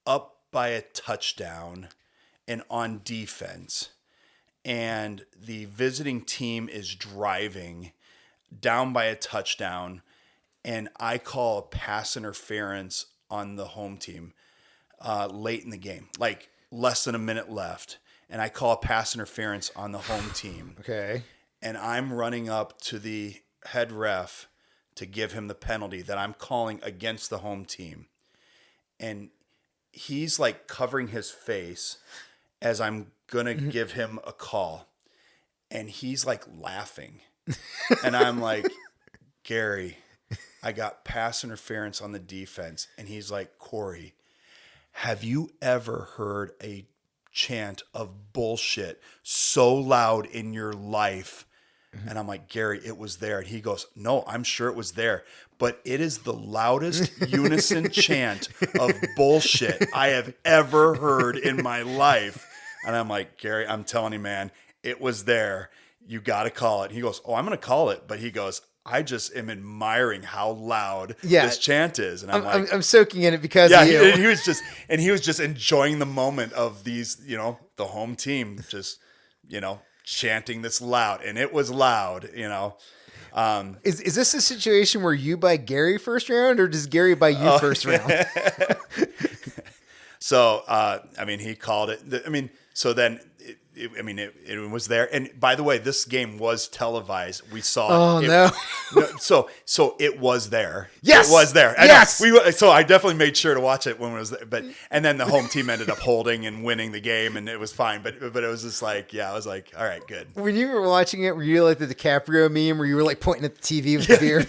up by a touchdown and on defense, and the visiting team is driving down by a touchdown, and I call a pass interference on the home team late in the game, like less than a minute left, and I call a pass interference on the home team. Okay. And I'm running up to the head ref to give him the penalty that I'm calling against the home team. And he's like covering his face as I'm going to give him a call. And he's like laughing. And I'm like, Gary, I got pass interference on the defense. And he's like, Corey, have you ever heard a chant of bullshit so loud in your life? And I'm like, Gary, it was there. And he goes, no, I'm sure it was there. But it is the loudest unison chant of bullshit I have ever heard in my life. And I'm like, Gary, I'm telling you, man, it was there. You got to call it. He goes, oh, I'm going to call it. But he goes, I just am admiring how loud this chant is. And I'm soaking in it because of you. He was just enjoying the moment of these, the home team just, chanting this loud, and it was loud, Is this a situation where you buy Gary first round, or does Gary buy you first round? So, he called it. So then it was there. And by the way, this game was televised. We saw it. No. So it was there. Yes. It was there. Yes. So I definitely made sure to watch it when it was there. And then the home team ended up holding and winning the game, and it was fine. But it was just like, I was like, all right, good. When you were watching it, were you like the DiCaprio meme where you were like pointing at the TV with the beard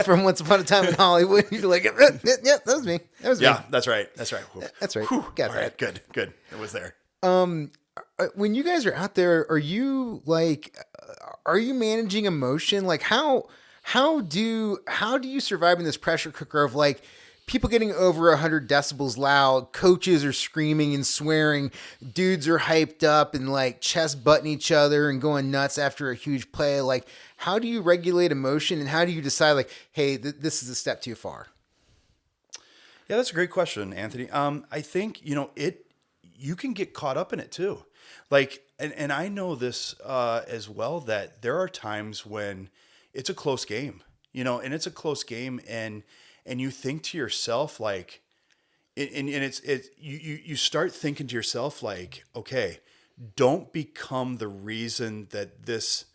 from Once Upon a Time in Hollywood? You're like, yeah, that was me. That was me. Yeah, that's right. That's right. Whew. Got all that. Right, good. It was there. When you guys are out there, are you managing emotion? Like how do you survive in this pressure cooker of like people getting over 100 decibels loud, coaches are screaming and swearing, dudes are hyped up and like chest butting each other and going nuts after a huge play? Like, how do you regulate emotion, and how do you decide like, hey, this is a step too far? Yeah, that's a great question, Anthony. I think, you can get caught up in it too. Like, and I know this as well, that there are times when it's a close game, and it's a close game, and you think to yourself like, you start thinking to yourself like, okay, don't become the reason that this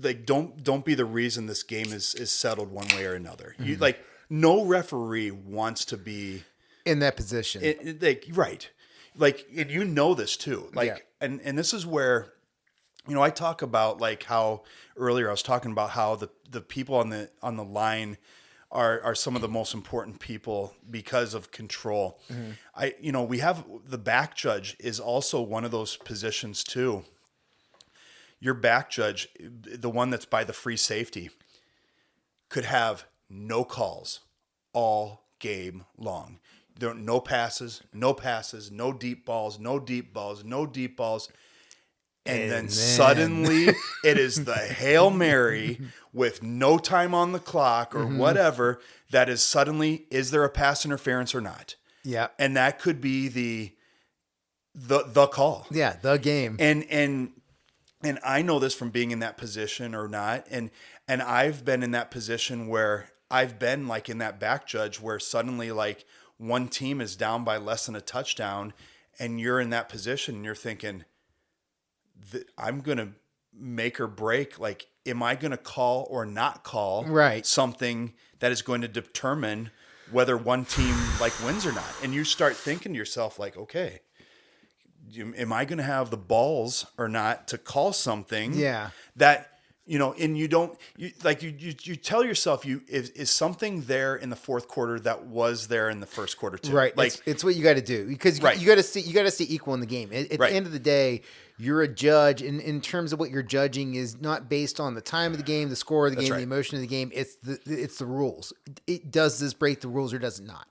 like don't be the reason this game is settled one way or another. Mm-hmm. You like no referee wants to be in that position. right. Like, and you know this too. Like, Yeah. and this is where, I talk about like how earlier I was talking about how the people on the line are some of the most important people because of control. We have the back judge is also one of those positions too. Your back judge, the one that's by the free safety, could have no calls all game long. There are no passes, no deep balls, no deep balls. And then suddenly it is the Hail Mary with no time on the clock or whatever that is suddenly, is there a pass interference or not? Yeah. And that could be the call. Yeah, the game. And I know this from being in that position or not. And I've been in that position where I've been like in that back judge where suddenly like one team is down by less than a touchdown and you're in that position and you're thinking, I'm going to make or break. Like, am I going to call or not call something that is going to determine whether one team like wins or not? And you start thinking to yourself like, okay, am I going to have the balls or not to call something that, and you don't, you tell yourself is something there in the fourth quarter that was there in the first quarter too. Right. Like it's what you got to do because you got to stay equal in the game. At the end of the day, you're a judge, and in terms of what you're judging is not based on the time of the game, the score of the game, the emotion of the game. It's the rules. Does this break the rules or does it not?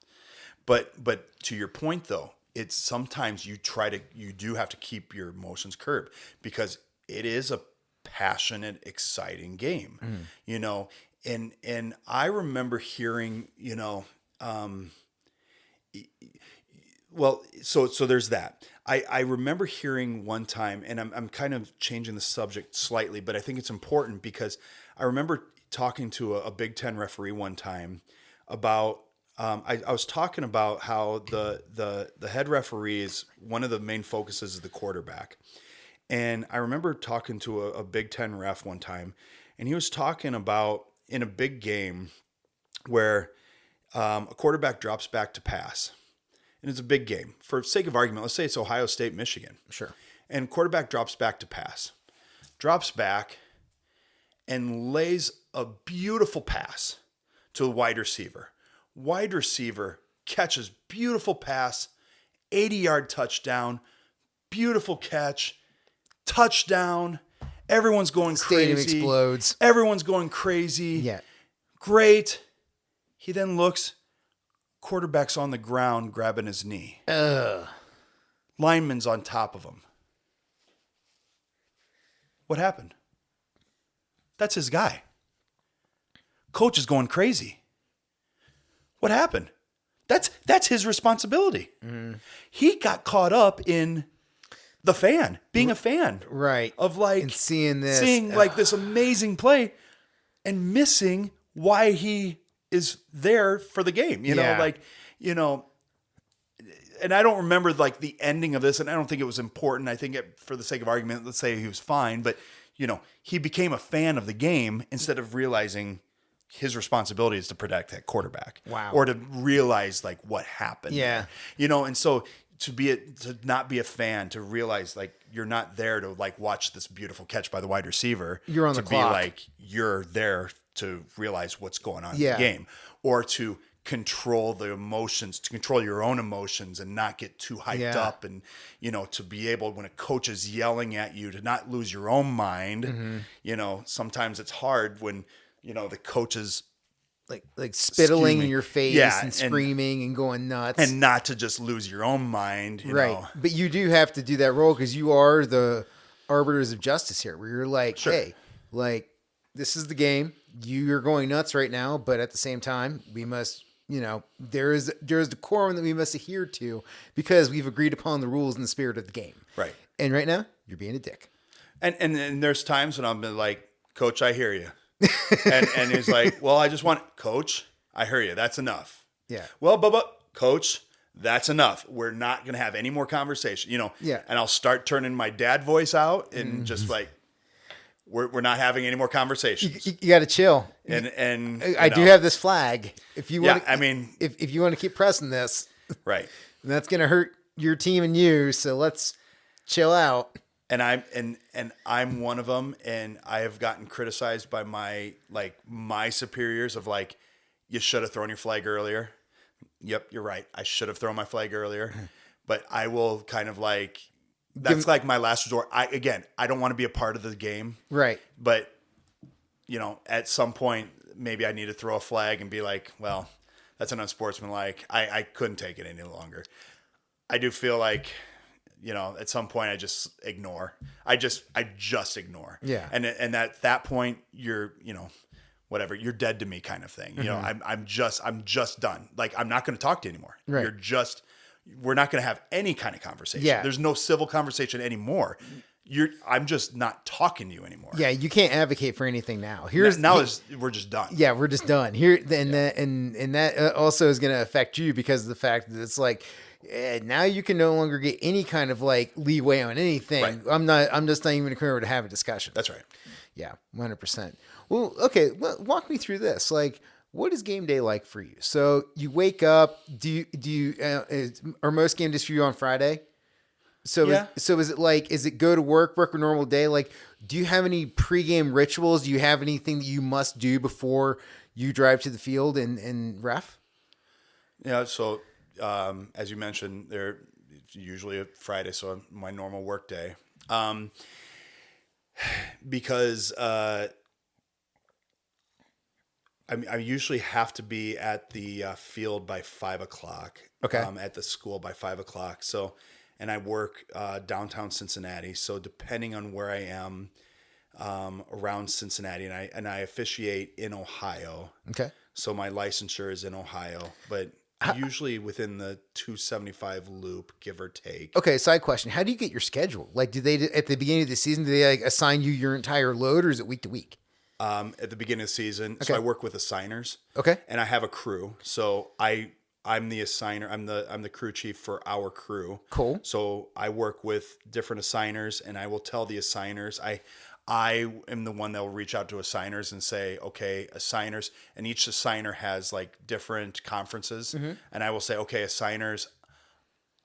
But to your point though, it's sometimes you do have to keep your emotions curbed because it is a passionate, exciting game, and I remember hearing, so there's that. I remember hearing one time, and I'm kind of changing the subject slightly, but I think it's important because I remember talking to a Big Ten referee one time about, I was talking about how the head referee is one of the main focuses of the quarterback. And I remember talking to a Big Ten ref one time, and he was talking about in a big game where a quarterback drops back to pass. And it's a big game. For sake of argument, let's say it's Ohio State, Michigan. Sure. And quarterback drops back to pass. Drops back and lays a beautiful pass to the wide receiver. Wide receiver catches beautiful pass, 80-yard touchdown, beautiful catch, touchdown. Everyone's going Stadium crazy. explodes. Everyone's going crazy. Yeah. Great. He then looks, quarterback's on the ground grabbing his knee. Lineman's on top of him. What happened? That's his guy. Coach is going crazy. What happened? That's his responsibility. He got caught up in the fan, being a fan. Right. Of like and seeing like this amazing play and missing why he is there for the game. And I don't remember like the ending of this, and I don't think it was important. I think for the sake of argument, let's say he was fine, but he became a fan of the game instead of realizing his responsibility is to protect that quarterback. Wow. Or to realize like what happened. Yeah. And so to not be a fan, to realize like you're not there to like watch this beautiful catch by the wide receiver. You're on the clock. To be like you're there to realize what's going on in Yeah. the game, or to control the emotions, to control your own emotions and not get too hyped up, and to be able, when a coach is yelling at you, to not lose your own mind. Sometimes it's hard when the coach is like spittling me. in your face and screaming and going nuts, and not to just lose your own mind. You know? But you do have to do that role because you are the arbiters of justice here, where you're like, hey, like this is the game. You're going nuts right now, but at the same time, we must, there is decorum that we must adhere to because we've agreed upon the rules and the spirit of the game. Right. And right now, you're being a dick. And there's times when I've been like, Coach, I hear you. and he's like, well, I just want, Coach, I hear you. That's enough. Yeah. Well, Coach, that's enough. We're not going to have any more conversation, Yeah. And I'll start turning my dad voice out and just like, we're not having any more conversations. You got to chill. And I do have this flag. If you Yeah, want, I mean, if you want to keep pressing this, right. that's going to hurt your team and you. So let's chill out. And I'm one of them, and I have gotten criticized by my superiors of like, you should have thrown your flag earlier. Yep, you're right. I should have thrown my flag earlier, but I will kind of like, that's like my last resort. I don't want to be a part of the game, Right. but at some point maybe I need to throw a flag and be like, well, that's an unsportsmanlike. I couldn't take it any longer. I do feel like, at some point I just ignore. I just ignore. Yeah. And at that point you're, whatever, you're dead to me kind of thing. I'm just done. Like, I'm not going to talk to you anymore. Right. We're not going to have any kind of conversation. Yeah. There's no civil conversation anymore. I'm just not talking to you anymore. Yeah, you can't advocate for anything now. We're just done. Yeah, we're just done here. And that also is going to affect you because of the fact that it's like now you can no longer get any kind of like leeway on anything. Right. I'm just not even going to come over to have a discussion. That's right. Yeah, 100%. Well, okay, walk me through this. Like, what is game day like for you? So you wake up. Are most game days for you on Friday? So Yeah. Is it go to work a normal day? Like, do you have any pregame rituals? Do you have anything that you must do before you drive to the field and ref? Yeah. So, as you mentioned, they're usually a Friday, so my normal work day. Because I usually have to be at the field by 5:00. Okay. At the school by 5:00. So, and I work downtown Cincinnati. So depending on where I am around Cincinnati, and I officiate in Ohio. Okay. So my licensure is in Ohio, but usually within the 275 loop, give or take. Okay, side question. How do you get your schedule? Like, do they, at the beginning of the season, do they like assign you your entire load, or is it week to week? At the beginning of the season. Okay. So I work with assigners. Okay. And I have a crew. So I'm the assigner. I'm the crew chief for our crew. Cool. So I work with different assigners, and I will tell the assigners, I am the one that will reach out to assigners and say, okay, assigners, and each assigner has like different conferences. Mm-hmm. And I will say, okay, assigners,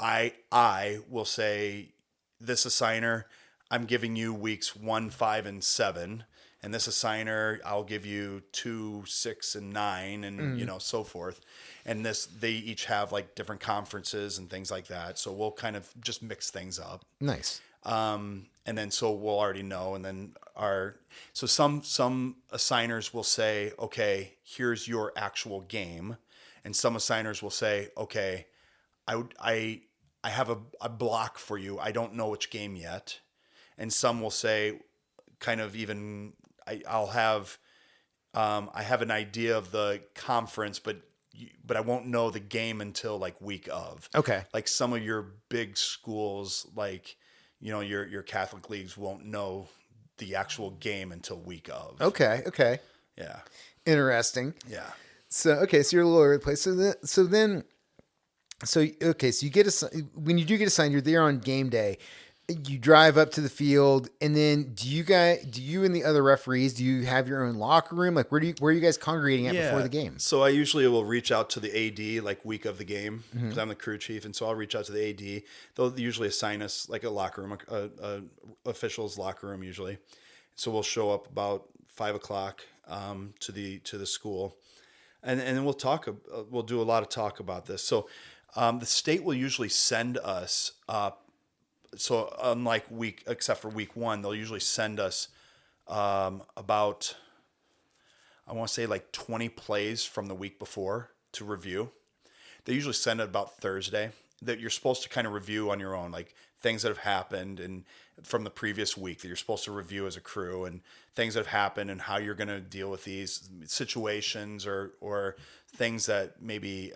I will say, this assigner, I'm giving you weeks 1, 5, and 7. And this assigner, I'll give you 2, 6, and 9, and so forth. And they each have like different conferences and things like that. So we'll kind of just mix things up. Nice. And then so we'll already know. And then some assigners will say, okay, here's your actual game. And some assigners will say, okay, I have a block for you. I don't know which game yet. And some will say, kind of even, I have an idea of the conference, but I won't know the game until like week of. Okay. Like some of your big schools, like, your Catholic leagues won't know the actual game until week of. Okay. Yeah. Interesting. Yeah. So you're a little over the place. So you get when you do get assigned, you're there on game day. You drive up to the field, and then do you and the other referees, do you have your own locker room? Like, where are you guys congregating at before the game? So I usually will reach out to the AD like week of the game because I'm the crew chief, and so I'll reach out to the AD. They'll usually assign us like a locker room, a official's locker room usually. So we'll show up about 5:00 to the school, and then we'll talk. We'll do a lot of talk about this. So the state will usually send us. So unlike except for week 1, they'll usually send us about, I want to say like 20 plays from the week before to review. They usually send it about Thursday that you're supposed to kind of review on your own, like things that have happened and from the previous week that you're supposed to review as a crew, and things that have happened and how you're going to deal with these situations or things that maybe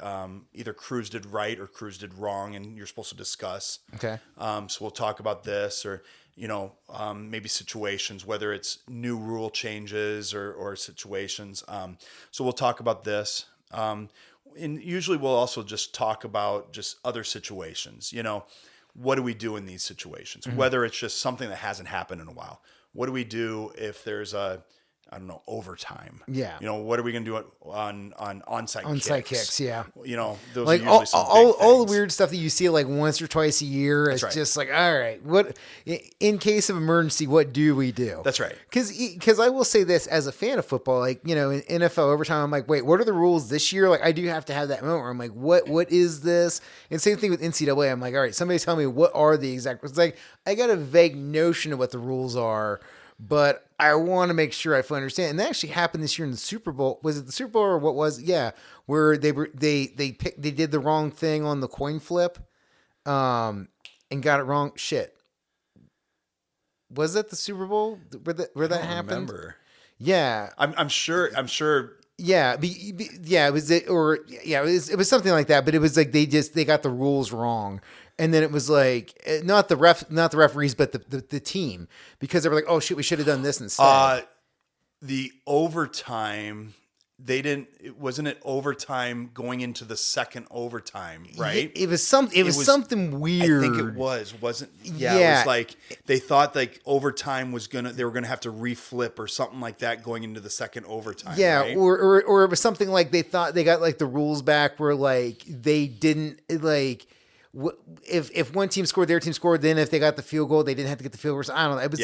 either crews did right or crews did wrong, and you're supposed to discuss. Okay. So we'll talk about this, or maybe situations, whether it's new rule changes or situations. So we'll talk about this. And usually we'll also just talk about just other situations. What do we do in these situations? Whether it's just something that hasn't happened in a while. what do we do if there's I don't know, overtime? Yeah. You know, what are we going to do on onside kicks, yeah. You know, those Like are usually some big all the things. weird stuff that you see like once or twice a year. It's right. just like, all right, what in case of emergency, what do we do? That's right. Because I will say this as a fan of football, like, you know, in NFL overtime, I'm like, wait, what are the rules this year? Like, I do have to have that moment where I'm like, what is this? And same thing with NCAA. I'm like, all right, somebody tell me what are the exact. It's like I got a vague notion of what the rules are, but I want to make sure I fully understand. And that actually happened this year in the Super Bowl. Was it the Super Bowl or what was? Yeah, where they did the wrong thing on the coin flip, and got it wrong. Shit. Was that the Super Bowl where that happened? Remember? Yeah, I'm sure. yeah, yeah. It was something like that. But it was like they got the rules wrong. And then it was like not the referees, but the team, because they were like, "Oh shit, we should have done this instead." The overtime, it wasn't overtime going into the second overtime, right? It was something weird. I think it wasn't. Yeah, Yeah. It was like they thought like overtime they were gonna have to reflip or something like that going into the second overtime. Yeah, right? or it was something like they thought they got like the rules back where like they didn't like. If one team scored, their team scored. Then if they got the field goal, they didn't have to get the field goal. I don't know. It was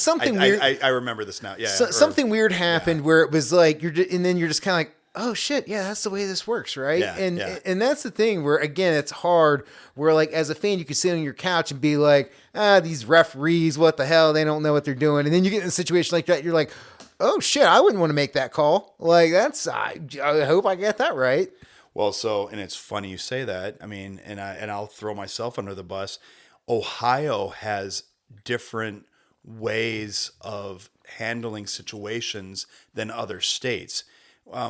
something weird. I remember this now. Yeah, something weird happened where it was like and then you're just kind of like, oh shit, yeah, that's the way this works, right? Yeah, and that's the thing where again it's hard. Where like as a fan, you can sit on your couch and be like, these referees, what the hell? They don't know what they're doing. And then you get in a situation like that, you're like, oh shit, I wouldn't want to make that call. Like I hope I get that right. Well, and it's funny you say that. I mean, and I'll throw myself under the bus. Ohio has different ways of handling situations than other states.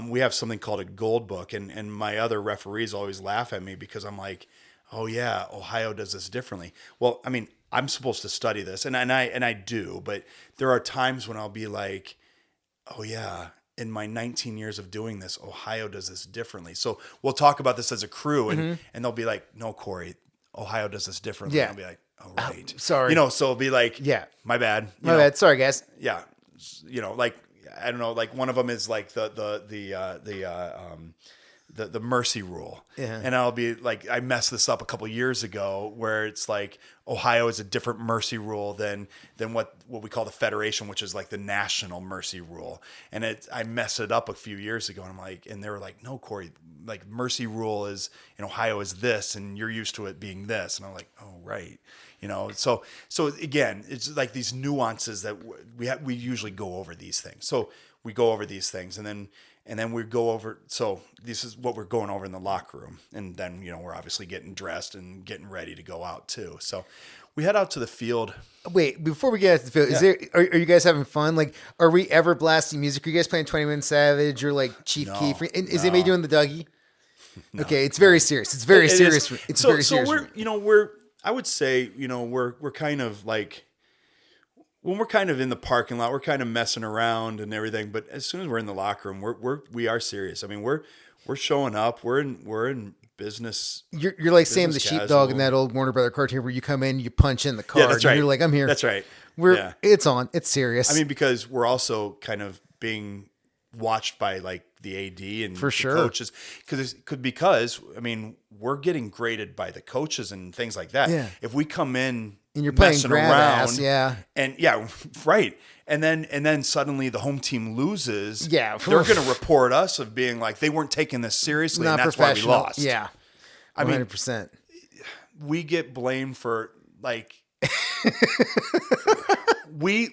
We have something called a gold book, and my other referees always laugh at me because I'm like, oh yeah, Ohio does this differently. Well, I mean, I'm supposed to study this, and I do, but there are times when I'll be like, oh yeah, in my 19 years of doing this, Ohio does this differently. So we'll talk about this as a crew, and they'll be like, no, Corey, Ohio does this differently. Yeah. And I'll be like, oh, right. Sorry. You know, so it'll be like, Yeah. my bad. My bad. Sorry, guys. Yeah. You know, like, I don't know, like one of them is like the mercy rule. Yeah. And I'll be like, I messed this up a couple years ago where it's like Ohio is a different mercy rule than what we call the federation, which is like the national mercy rule. And I messed it up a few years ago, and I'm like, and they were like, no, Corey, like mercy rule is in Ohio is this, and you're used to it being this. And I'm like, oh, right. You know, so again, it's like these nuances that we usually go over these things. So we go over these things, and then we go over. So this is what we're going over in the locker room, and then we're obviously getting dressed and getting ready to go out too. So we head out to the field. Wait, before we get out to the field, is there are you guys having fun? Like, are we ever blasting music? Are you guys playing 21 Savage or like Chief Keef? Is anybody doing the Dougie? No, okay, it's very serious. It's very serious. It's very serious. So we're I would say, we're kind of like, when we're kind of in the parking lot, we're kind of messing around and everything. But as soon as we're in the locker room, we are serious. I mean, we're showing up. We're in business. You're like Sam the casual. Sheepdog in that old Warner Brother cartoon where you come in, you punch in the card, Yeah, that's right. and you're like, I'm here. That's right. It's on. It's serious. I mean, because we're also kind of being watched by like the AD and For the sure. coaches because I mean, we're getting graded by the coaches and things like that. Yeah. If we come in and you're playing messing grab around, ass, yeah. And yeah, right. And then suddenly the home team loses. Yeah. They're going to report us of being like, they weren't taking this seriously. Not and that's why we professional. lost. Yeah. 100%. We get blamed for like, we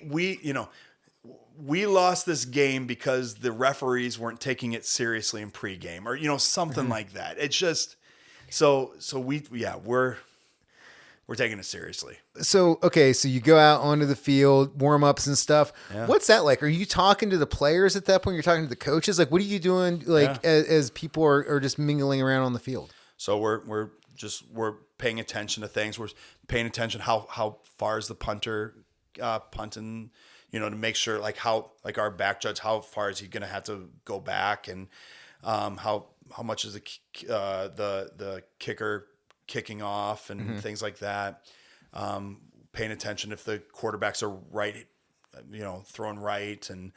lost this game because the referees weren't taking it seriously in pregame or, something like that. It's just, so we're taking it seriously. So, okay, so you go out onto the field, warm-ups and stuff. Yeah. What's that like? Are you talking to the players at that point? You're talking to the coaches? Like, what are you doing as people are just mingling around on the field? So we're paying attention to things. We're paying attention how far is the punter punting, to make sure like how like our back judge, how far is he going to have to go back, and how much is the kicker kicking off and things like that. Paying attention if the quarterbacks are right throwing right, and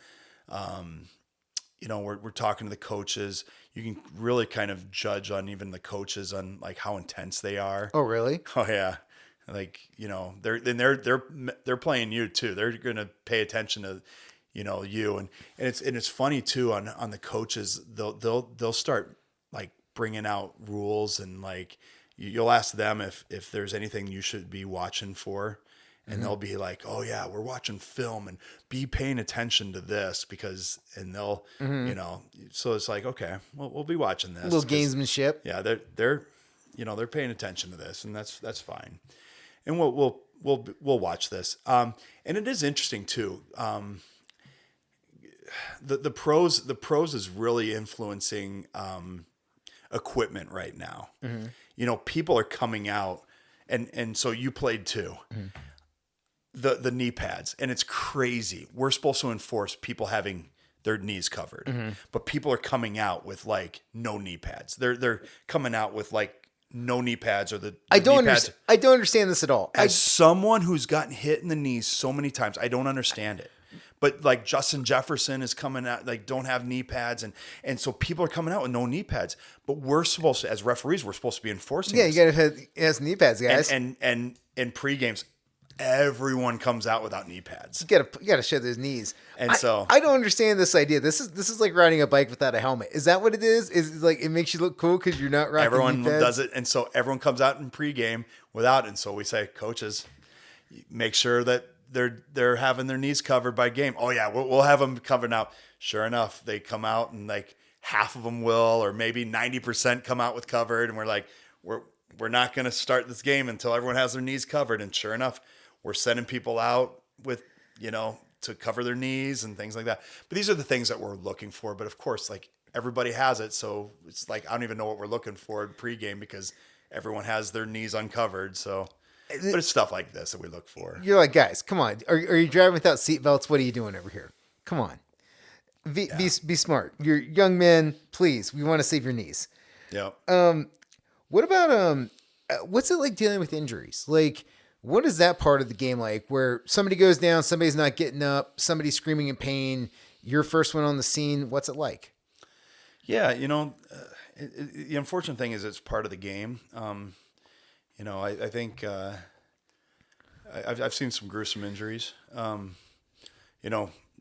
we're talking to the coaches. You can really kind of judge on even the coaches on like how intense they are. Oh, really? Oh yeah. Like, they're playing you too. They're going to pay attention to, you. And it's funny too on the coaches, they'll start like bringing out rules, and like you'll ask them if there's anything you should be watching for. And they'll be like, oh yeah, we're watching film and be paying attention to this and they'll, so it's like, okay, well, we'll be watching this. A little gamesmanship. Yeah. They're paying attention to this, and that's fine. And we'll watch this. And it is interesting too. The pros is really influencing, equipment right now. People are coming out and so you played too. The knee pads, and it's crazy. We're supposed to enforce people having their knees covered, but people are coming out with like no knee pads. They're coming out with like no knee pads, or the I don't knee pads. understand. I don't understand this at all. As someone who's gotten hit in the knees so many times, I don't understand it. But like Justin Jefferson is coming out, like don't have knee pads, and so people are coming out with no knee pads. But we're supposed to, as referees, we're supposed to be enforcing. Yeah, this. you gotta have knee pads, guys. And in pre-games, everyone comes out without knee pads. You gotta show those knees. And I don't understand this idea. This is like riding a bike without a helmet. Is that what it is? Is it like it makes you look cool because you're not rocking everyone knee pads? does it, and so everyone comes out in pregame without it. And so we say, coaches, make sure that they're having their knees covered by game. Oh yeah, we'll have them covered now. Sure enough, they come out and like half of them will, or maybe 90% come out with covered, and we're like, we're not going to start this game until everyone has their knees covered. And sure enough, we're sending people out with, to cover their knees and things like that. But these are the things that we're looking for. But of course, like everybody has it. So it's like, I don't even know what we're looking for in pregame because everyone has their knees uncovered. So, but it's stuff like this that we look for. You're like, guys, come on. Are you driving without seatbelts? What are you doing over here? Come on. Be smart. You're young men. Please, we want to save your knees. Yeah. What about, what's it like dealing with injuries? Like, what is that part of the game like where somebody goes down, somebody's not getting up, somebody's screaming in pain, you're first one on the scene? What's it like? Yeah, the unfortunate thing is it's part of the game. I think I've seen some gruesome injuries.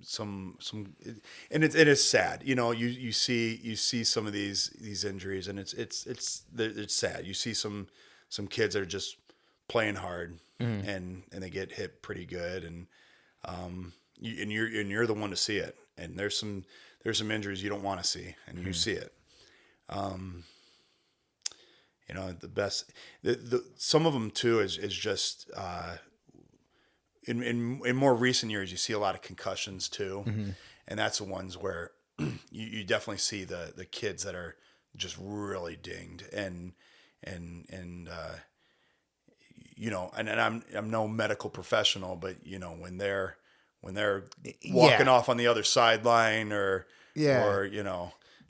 Some, and it is sad. You see some of these injuries, and it's sad. You see some kids that are just playing hard, and they get hit pretty good, and you're the one to see it. And there's some injuries you don't want to see, and you see it. The best, some of them too is just in more recent years you see a lot of concussions too, and that's the ones where you definitely see the kids that are just really dinged, and I'm no medical professional, but when they're walking off on the other sideline or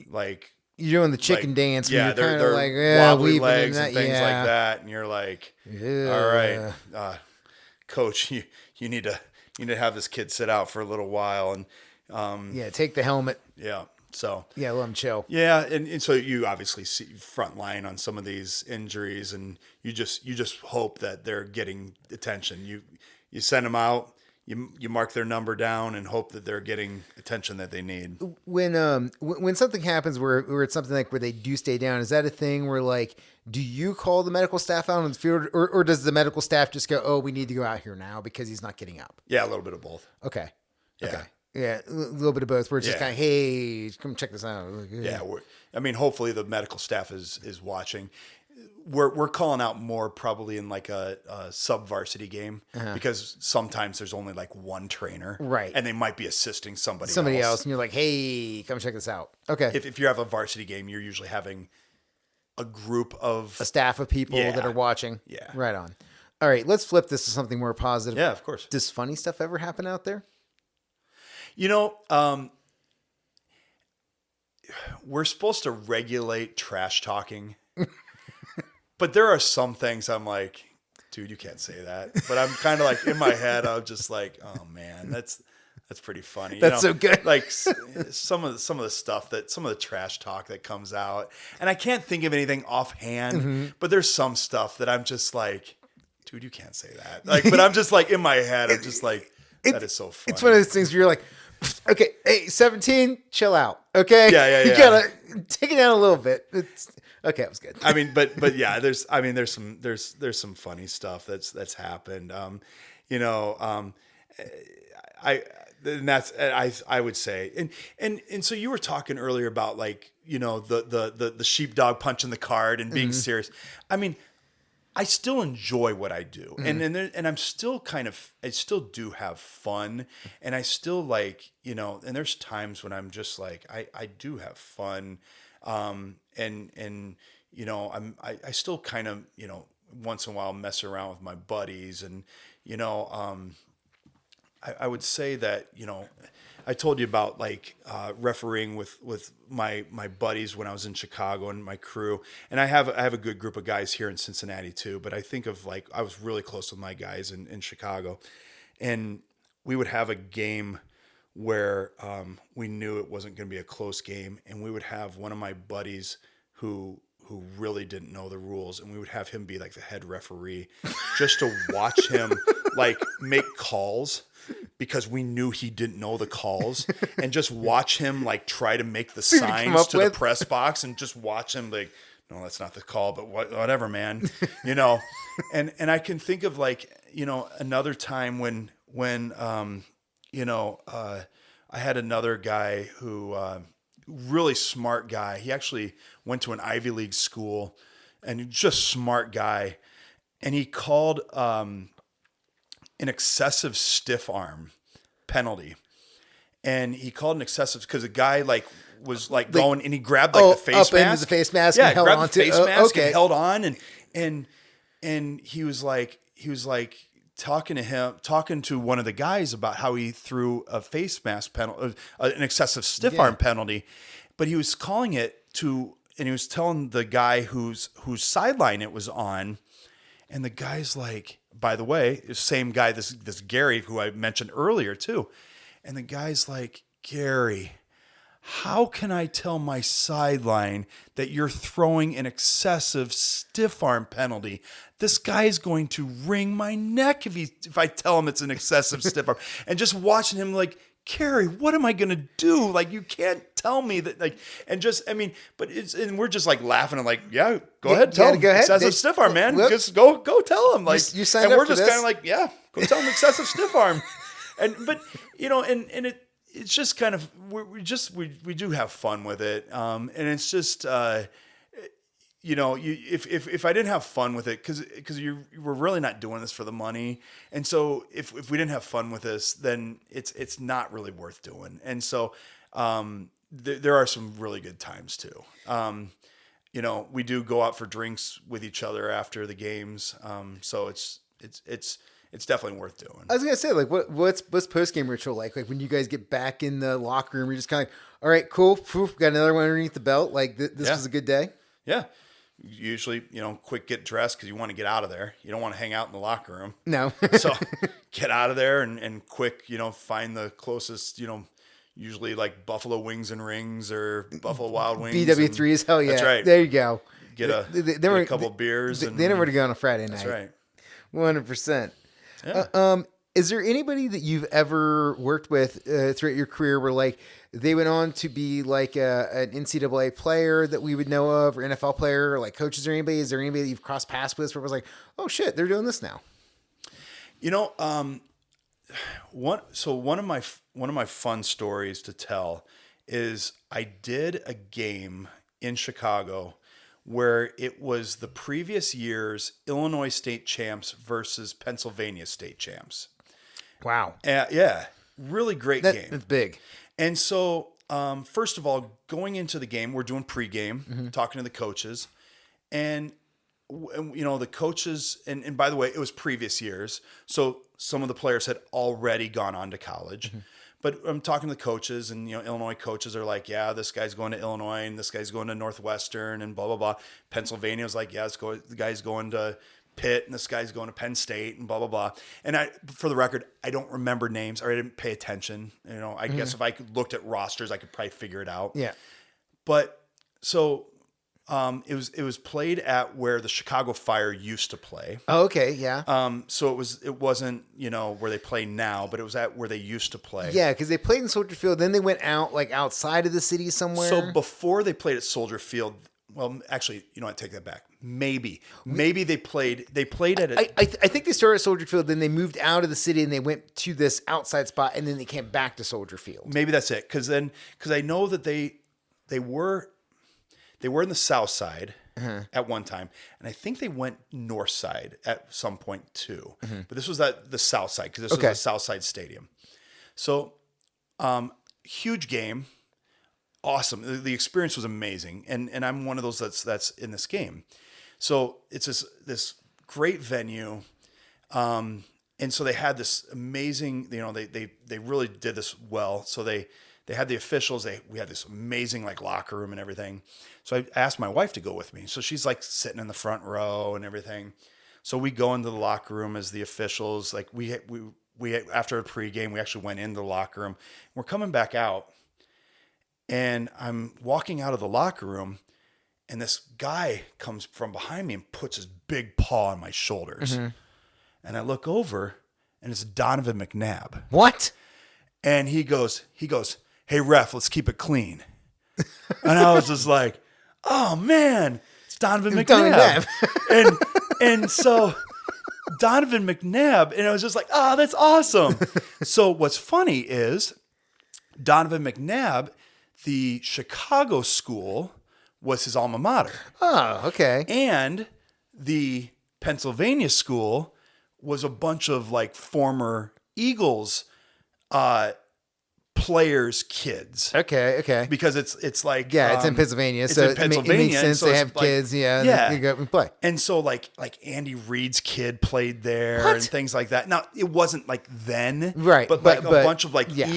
like you're doing the chicken dance. Yeah, when you're they're like, wobbly legs and things like that, and you're like, all right, coach, you need to have this kid sit out for a little while, and take the helmet. Yeah. So let them chill. Yeah, and so you obviously see front line on some of these injuries, and you just hope that they're getting attention. You send them out, you mark their number down, and hope that they're getting attention that they need. When something happens where it's something like where they do stay down, is that a thing where like, do you call the medical staff out on the field, or does the medical staff just go, oh, we need to go out here now because he's not getting up? Yeah, a little bit of both. Okay. Yeah. Okay. Yeah, a little bit of both. Where it's just kind of, hey, come check this out. Yeah, hopefully the medical staff is watching. We're calling out more probably in like a sub varsity game, because sometimes there's only like one trainer, right? And they might be assisting somebody else, and you're like, hey, come check this out. Okay. If you have a varsity game, you're usually having a staff of people that are watching. Yeah, right on. All right, let's flip this to something more positive. Yeah, of course. Does funny stuff ever happen out there? We're supposed to regulate trash talking, but there are some things I'm like, dude, you can't say that. But I'm kind of like in my head, I'm just like, oh man, That's pretty funny. That's so good. Like some of the stuff some of the trash talk that comes out, and I can't think of anything offhand, but there's some stuff that I'm just like, dude, you can't say that. Like, but I'm just like in my head, I'm just like, that is so funny. It's one of those things where you're like, okay, hey, 17, chill out. Okay. Yeah. You gotta take it down a little bit. Okay. It was good. I mean, but yeah, there's some funny stuff that's happened. I would say, and so you were talking earlier about like, the sheepdog punching the card and being serious. I mean, I still enjoy what I do, and I'm still I still do have fun, and I still like, and there's times when I'm just like, I do have fun, and I still kind of, once in a while mess around with my buddies, and I would say that, I told you about like refereeing with my buddies when I was in Chicago and my crew, and I have a good group of guys here in Cincinnati too. But I think of like I was really close with my guys in Chicago, and we would have a game where we knew it wasn't going to be a close game, and we would have one of my buddies who really didn't know the rules, and we would have him be like the head referee just to watch him like make calls, because we knew he didn't know the calls, and just watch him like try to make the signs to the press box, and just watch him like, no, that's not the call, but whatever, man, and I can think of like, another time when I had another guy who, really smart guy. He actually went to an Ivy League school, and just smart guy. And he called an excessive stiff arm penalty. And he called an excessive because the guy like was like going, and he grabbed like the face up mask. into the face mask. Yeah, and held grabbed on the face mask okay. and held on, and he was like talking to one of the guys about how he threw a face mask penalty, an excessive stiff arm penalty, but he was calling it and he was telling the guy whose sideline it was on, and the guy's like, by the way, the same guy, this Gary who I mentioned earlier too, and the guy's like, Gary, how can I tell my sideline that you're throwing an excessive stiff arm penalty? This guy is going to wring my neck if I tell him it's an excessive stiff arm. And just watching him like, Gary, what am I going to do? Like, you can't tell me that, like, and just, I mean, but and we're just like laughing and like, yeah, go ahead, tell him excessive stiff arm, man. Whoop. Just go tell him. Like, you signed and up we're for just this. kind of like, yeah, go tell him excessive stiff arm. But it's just kind of, we do have fun with it. And it's just, if I didn't have fun with it, because we're really not doing this for the money. And so if we didn't have fun with this, then it's not really worth doing. And so, there are some really good times too. We do go out for drinks with each other after the games. So it's definitely worth doing. I was gonna say, like, what's post game ritual like? Like when you guys get back in the locker room, you're just kind of like, all right, cool, poof, got another one underneath the belt. Like this was a good day. Yeah. Usually, quick get dressed because you want to get out of there. You don't want to hang out in the locker room. No. So get out of there and quick, find the closest, usually like Buffalo Wings and Rings or Buffalo Wild Wings. BW3s, hell yeah. That's right. There you go. Get a couple beers. They never would have gone on a Friday night. That's right. 100%. Yeah. Is there anybody that you've ever worked with throughout your career where like they went on to be like an NCAA player that we would know of, or NFL player, or like coaches or anybody? Is there anybody that you've crossed paths with where it was like, oh shit, they're doing this now? One of my fun stories to tell is I did a game in Chicago where it was the previous year's Illinois state champs versus Pennsylvania state champs. Wow. Yeah. Really great game. That's big. And so, first of all, going into the game, we're doing pregame, talking to the coaches, and the coaches, and by the way, it was previous years. So some of the players had already gone on to college, but I'm talking to the coaches, and, Illinois coaches are like, yeah, this guy's going to Illinois and this guy's going to Northwestern and blah, blah, blah. Pennsylvania was like, yeah, the guy's going to Pitt, and this guy's going to Penn State, and blah blah blah. And for the record, I don't remember names, or I didn't pay attention. I guess if I looked at rosters, I could probably figure it out. Yeah. But so it was played at where the Chicago Fire used to play. Oh, okay. Yeah. So it wasn't where they play now, but it was at where they used to play. Yeah, because they played in Soldier Field, then they went out like outside of the city somewhere. So before they played at Soldier Field, well, actually, I take that back. Maybe they played at it. I think they started at Soldier Field, then they moved out of the city and they went to this outside spot, and then they came back to Soldier Field. Maybe that's it. Because I know that they were in the South Side at one time, and I think they went North Side at some point too. But this was the South Side, because this was the South Side Stadium. So, huge game, awesome. The experience was amazing, and I'm one of those that's in this game. So it's this great venue, and so they had this amazing. They really did this well. So they had the officials. We had this amazing locker room and everything. So I asked my wife to go with me. So she's sitting in the front row and everything. So we go into the locker room as the officials. We after a pregame, we actually went into the locker room. We're coming back out, and I'm walking out of the locker room, and this guy comes from behind me and puts his big paw on my shoulders. And I look over, and it's Donovan McNabb. What? And he goes, "Hey ref, let's keep it clean." And I was just like, "Oh man, it's Donovan McNabb." and so Donovan McNabb, and I was just like, "Oh, that's awesome." So what's funny is Donovan McNabb, the Chicago school was his alma mater. Oh, okay. And the Pennsylvania school was a bunch of former Eagles players' kids. Okay. Because it's It's in Pennsylvania, it's so in Pennsylvania, it makes sense. so They it's have kids, yeah. And they go and play. And so like Andy Reid's kid played there What? and things like that. Now it wasn't then, Right, But, but- a but- bunch of yeah.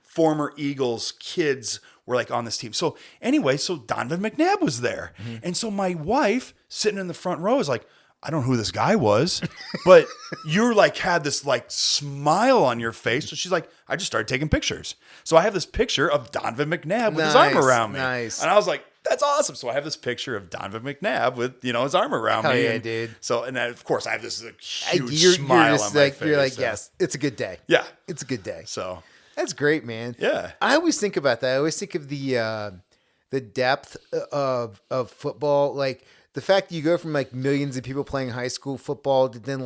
former Eagles kids were on this team. So anyway, so Donovan McNabb was there, and so my wife sitting in the front row is like, I don't know who this guy was, but you're had this smile on your face. So she's like, I just started taking pictures. So I have this picture of Donovan McNabb with his arm Nice, around me. nice. And I was like, that's awesome. So I have this picture of Donovan McNabb with, his arm around Hell me. yeah, and dude. So, and then, of course I have this huge You're smile just on my face. you're like, so. yes, it's a good day. Yeah. It's a good day. So That's great, man. Yeah. I always think about that. I always think of the depth of football, the fact that you go from millions of people playing high school football to then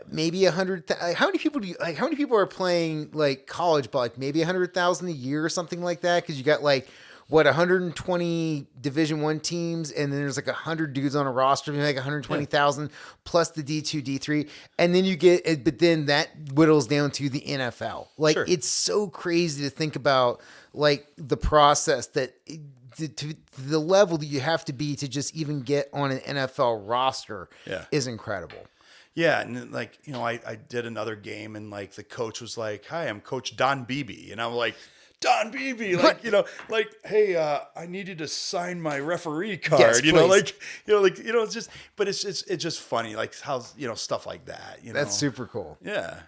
maybe 100. How many people how many people are playing college ball? Maybe 100,000 a year or something like that? Because you got 120 Division I teams, and then there's 100 dudes on a roster, maybe 120,000 plus the D2, D3, and then you get, but then that whittles down to the NFL. Sure. It's so crazy to think about the process that to the level that you have to be to just even get on an NFL roster is incredible. yeah, and I did another game, and the coach was like, "Hi, I'm Coach Don Beebe," and I'm like, "Don Beebe, hey, I need you to sign my referee card." Yes, please. It's just, but it's just funny, how stuff like that. That's super cool. Yeah.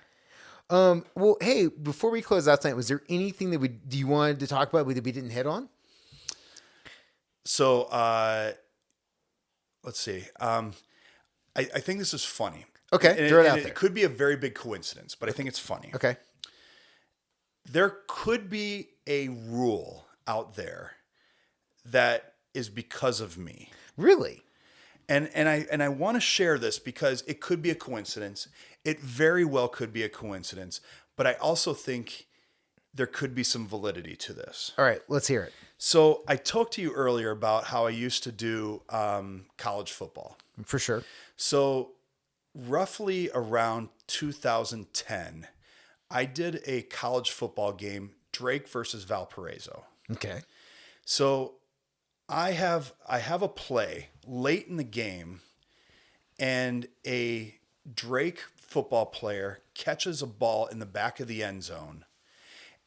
Well, hey, before we close out tonight, was there anything that you wanted to talk about that we didn't hit on? So let's see. I think this is funny. Okay, and throw it out It there. could be a very big coincidence, but I think it's funny. Okay. There could be a rule out there that is because of me. Really? And I want to share this because it could be a coincidence. It very well could be a coincidence, but I also think there could be some validity to this. All right, let's hear it. So I talked to you earlier about how I used to do college football. For sure. So roughly around 2010, I did a college football game, Drake versus Valparaiso. Okay. So I have a play late in the game, and a Drake football player catches a ball in the back of the end zone,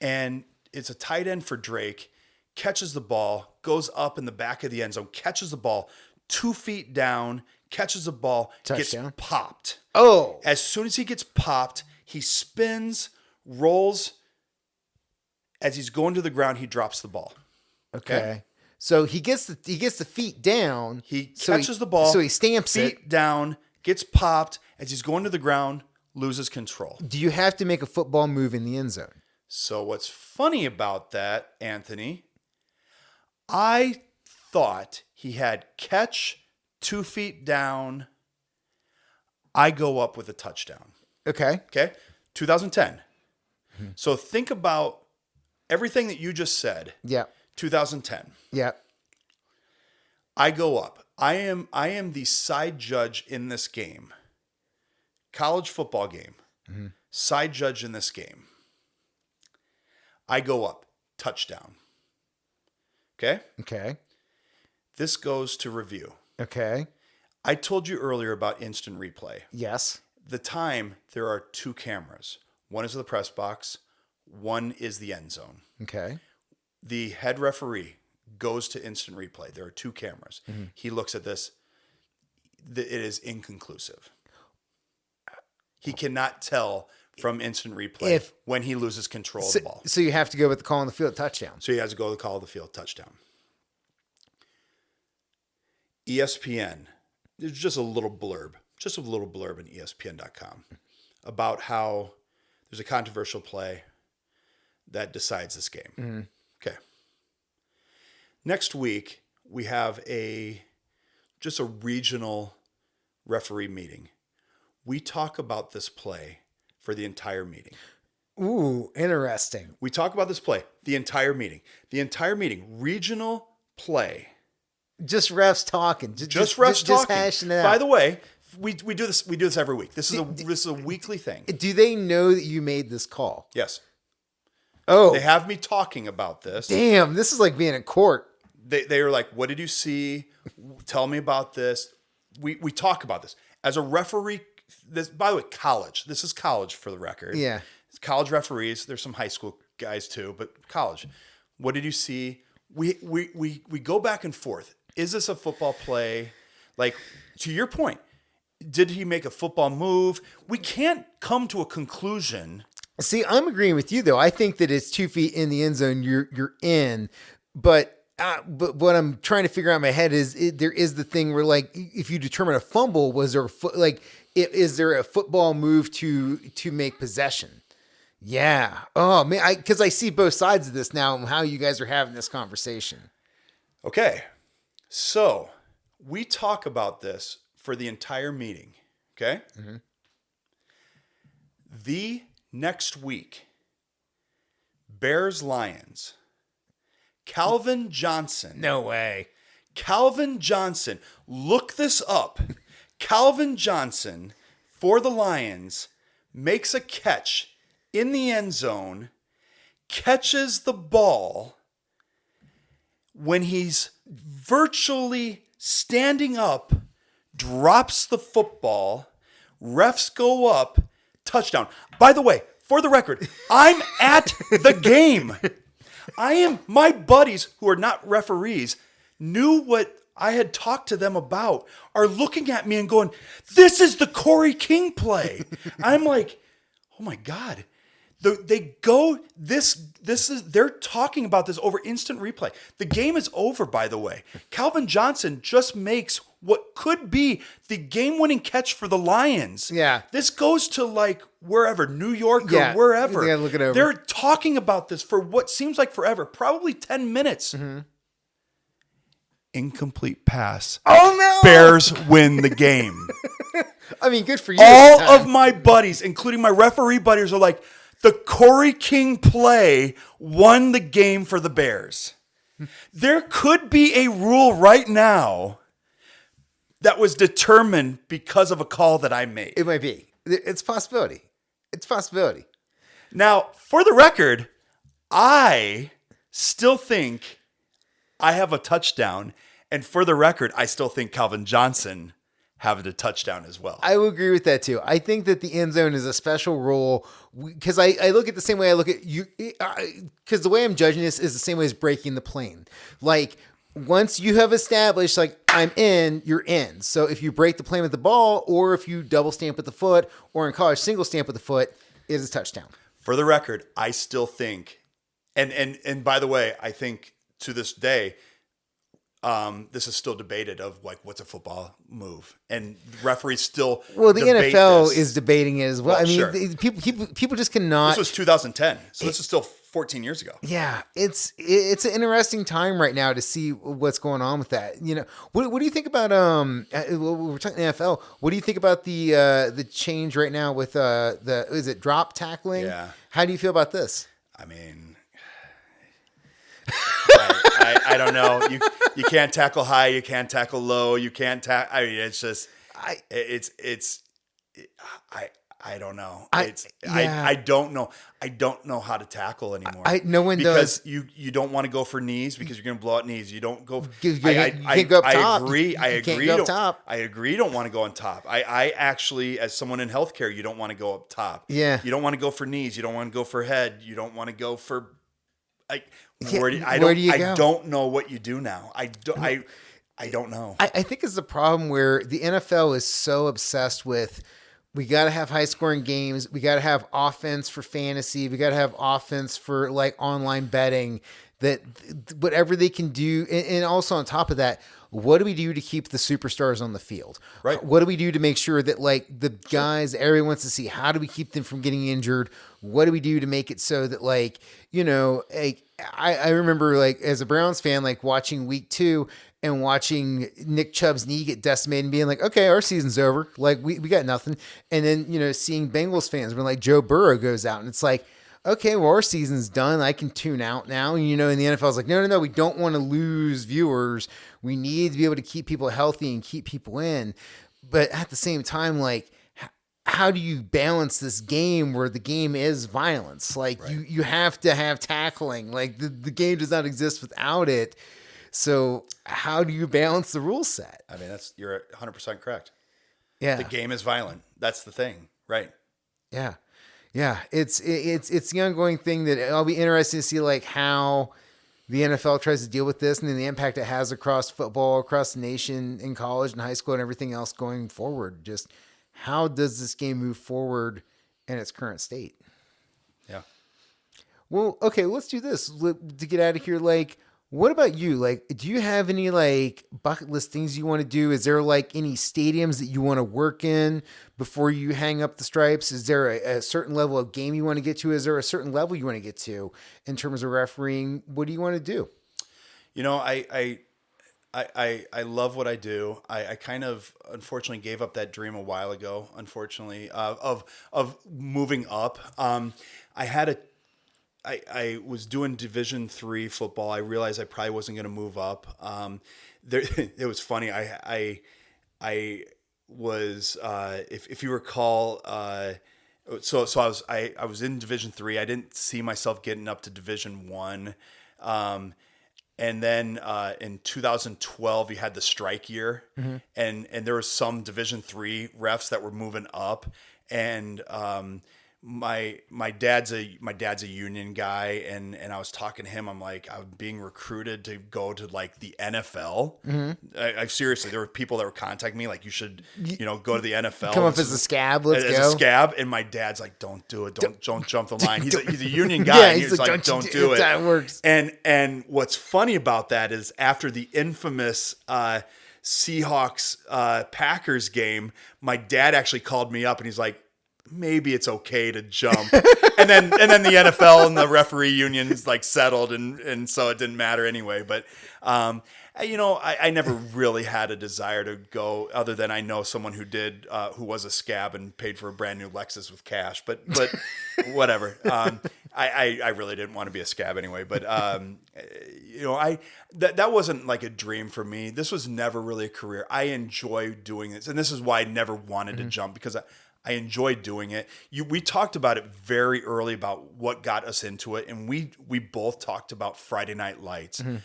and it's a tight end for Drake, catches the ball, goes up in the back of the end zone, catches the ball 2 feet down, catches the ball, Touchdown. gets popped. Oh, As soon as he gets popped, he spins, rolls. As he's going to the ground, he drops the ball. okay. So he gets the feet down. He So catches the ball. So he stamps feet it. down, gets popped. As he's going to the ground, loses control. Do you have to make a football move in the end zone? So what's funny about that, Anthony, I thought he had catch, 2 feet down. I go up with a touchdown. Okay. Okay. 2010. So think about everything that you just said. Yeah. 2010. Yeah. I go up. I am the side judge in this game. College football game. Side judge in this game. I go up. Touchdown. Okay? Okay. This goes to review. Okay. I told you earlier about instant replay. Yes. The time, there are 2 cameras. One is the press box. One is the end zone. Okay. The head referee goes to instant replay. There are 2 cameras. He looks at this. It is inconclusive. He cannot tell from instant replay when he loses control of the ball. So you have to go with the call on the field touchdown. So he has to go to the call of the field touchdown. ESPN, there's just a little blurb in ESPN.com about how there's a controversial play that decides this game. Okay. Next week, we have just a regional referee meeting. We talk about this play for the entire meeting. Ooh, interesting. We talk about this play, the entire meeting. Regional play. Just refs talking. Just refs talking. Just hashing it out. By the way, we do this every week. This is a weekly thing. Do they know that you made this call? Yes. Oh, They have me talking about this. damn. This is like being in court. They were like, "What did you see? Tell me about this." We talk about this. As a referee, this, by the way, college. This is college for the record. Yeah. It's college referees. There's some high school guys too, but college. What did you see? We go back and forth. Is this a football play? Like, to your point, did he make a football move? We can't come to a conclusion. See, I'm agreeing with you though. I think that it's 2 feet in the end zone. You're in, but what I'm trying to figure out in my head is there is the thing where, like, if you determine a fumble, was there is there a football move to make possession? Yeah. Oh man, because I see both sides of this now and how you guys are having this conversation. Okay. So we talk about this for the entire meeting. Okay. The next week, Bears-Lions. Calvin Johnson. No way. Calvin Johnson. Look this up. Calvin Johnson for the Lions makes a catch in the end zone, catches the ball when he's virtually standing up, drops the football, refs go up, touchdown. By the way, for the record, I'm at the game. My buddies who are not referees knew what I had talked to them about, are looking at me and going, "This is the Corey King play." I'm like, oh my God. They're talking about this over instant replay. The game is over, by the way. Calvin Johnson just makes what could be the game-winning catch for the Lions. Yeah. This goes to like wherever, New York or Yeah, wherever. they gotta look it over. They're talking about this for what seems like forever, probably 10 minutes. Incomplete pass. Oh no! Bears win the game. I mean, good for you. All at the time. of my buddies, including my referee buddies, are like, the Corey King play won the game for the Bears. There could be a rule right now that was determined because of a call that I made. It might be. It's a possibility. It's a possibility. Now, for the record, I still think I have a touchdown. And for the record, I still think Calvin Johnson having a touchdown as well. I will agree with that too. I think that the end zone is a special rule because I look at the same way I look at you. Because the way I'm judging this is the same way as breaking the plane. Like, once you have established like I'm in, you're in. So if you break the plane with the ball, or if you double stamp with the foot, or in college single stamp with the foot, it is a touchdown. For the record, I still think, and by the way, I think to this day, this is still debated of like what's a football move, and referees still. Well, the debate NFL this. is debating it as well. Well, I mean, sure. people just cannot. This was 2010, so this is still 14 years ago. Yeah, it's an interesting time right now to see what's going on with that. You know, what do you think about we're talking NFL. What do you think about the change right now with is it drop tackling? Yeah. How do you feel about this? I mean, I don't know. You can't tackle high, you can't tackle low, you can't tackle. I mean, it's just I don't know. I don't know. I don't know how to tackle anymore. No one because does. You don't want to go for knees because you're going to blow out knees. You don't go. You can't go up top. I agree. You can't go up top. I agree. You don't want to go on top. I actually, as someone in healthcare, you don't want to go up top. Yeah. You don't want to go for knees. You don't want to go for head. You don't want to go for. I don't know what you do now. I don't know. I think it's the problem where the NFL is so obsessed with, we got to have high scoring games. We got to have offense for fantasy. We got to have offense for like online betting, that whatever they can do. And also on top of that, what do we do to keep the superstars on the field? Right. What do we do to make sure that like the guys everyone wants to see, how do we keep them from getting injured? What do we do to make it so that like, you know, like I remember like as a Browns fan, like watching week 2 and watching Nick Chubb's knee get decimated and being like, okay, our season's over. Like we got nothing. And then, you know, seeing Bengals fans when like Joe Burrow goes out and it's like, okay, well, our season's done. I can tune out now. And, you know, and the NFL is like, no, we don't want to lose viewers. We need to be able to keep people healthy and keep people in. But at the same time, like, how do you balance this game where the game is violence? Like right. you have to have tackling. Like the game does not exist without it. So how do you balance the rule set? I mean, you're 100% correct. Yeah. The game is violent. That's the thing. Right. Yeah. Yeah. It's the ongoing thing that I'll be interested to see like how the NFL tries to deal with this and then the impact it has across football, across the nation, in college and high school and everything else going forward. Just how does this game move forward in its current state? Yeah. Well, okay, let's do this to get out of here. Like, what about you? Like, do you have any like bucket list things you want to do? Is there like any stadiums that you want to work in before you hang up the stripes? Is there a certain level of game you want to get to? Is there a certain level you want to get to in terms of refereeing? What do you want to do? You know, I love what I do. I kind of unfortunately gave up that dream a while ago, unfortunately, of moving up. I was doing Division III football. I realized I probably wasn't going to move up. It was funny. I was if you recall. So I was in Division III. I didn't see myself getting up to Division I. And then in 2012, you had the strike year, mm-hmm. and there was some Division III refs that were moving up, and my dad's a union guy, and I was talking to him. I'm like, I'm being recruited to go to like the NFL. Mm-hmm. I seriously, there were people that were contacting me like, you should, go to the NFL. Come up as a scab. Let's go. As a scab, and my dad's like, don't do it. Don't jump the line. He's a union guy. Yeah, he's like, don't do it. That works. And what's funny about that is after the infamous Seahawks Packers game, my dad actually called me up and he's like, maybe it's okay to jump. and then the NFL and the referee unions like settled and so it didn't matter anyway. But I never really had a desire to go, other than I know someone who did, who was a scab and paid for a brand new Lexus with cash, but whatever. I really didn't want to be a scab anyway, but that wasn't like a dream for me. This was never really a career. I enjoy doing this. And this is why I never wanted to jump, because I enjoy doing it. We talked about it very early about what got us into it. And we both talked about Friday Night Lights. Mm-hmm.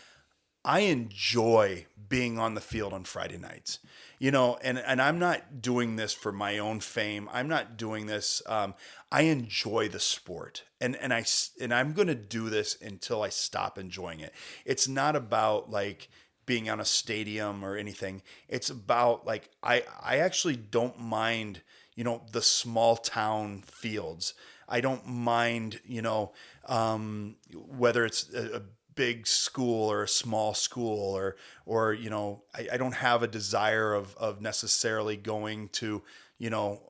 I enjoy being on the field on Friday nights, and I'm not doing this for my own fame. I'm not doing this. I enjoy the sport, and I'm going to do this until I stop enjoying it. It's not about like being on a stadium or anything. It's about like, I actually don't mind, the small town fields. I don't mind, whether it's a big school or a small school or I don't have a desire of necessarily going to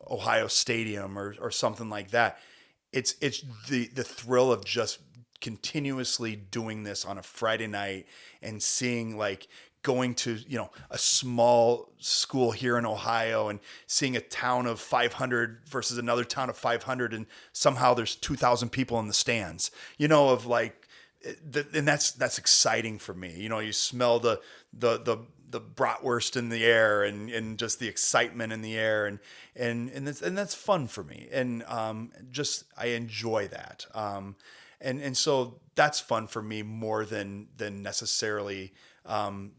Ohio Stadium or something like that. It's the thrill of just continuously doing this on a Friday night and seeing like going to a small school here in Ohio and seeing a town of 500 versus another town of 500 and somehow there's 2,000 people in the stands of like and that's exciting for me. You smell the bratwurst in the air and just the excitement in the air and that's fun for me and just I enjoy that and so that's fun for me more than necessarily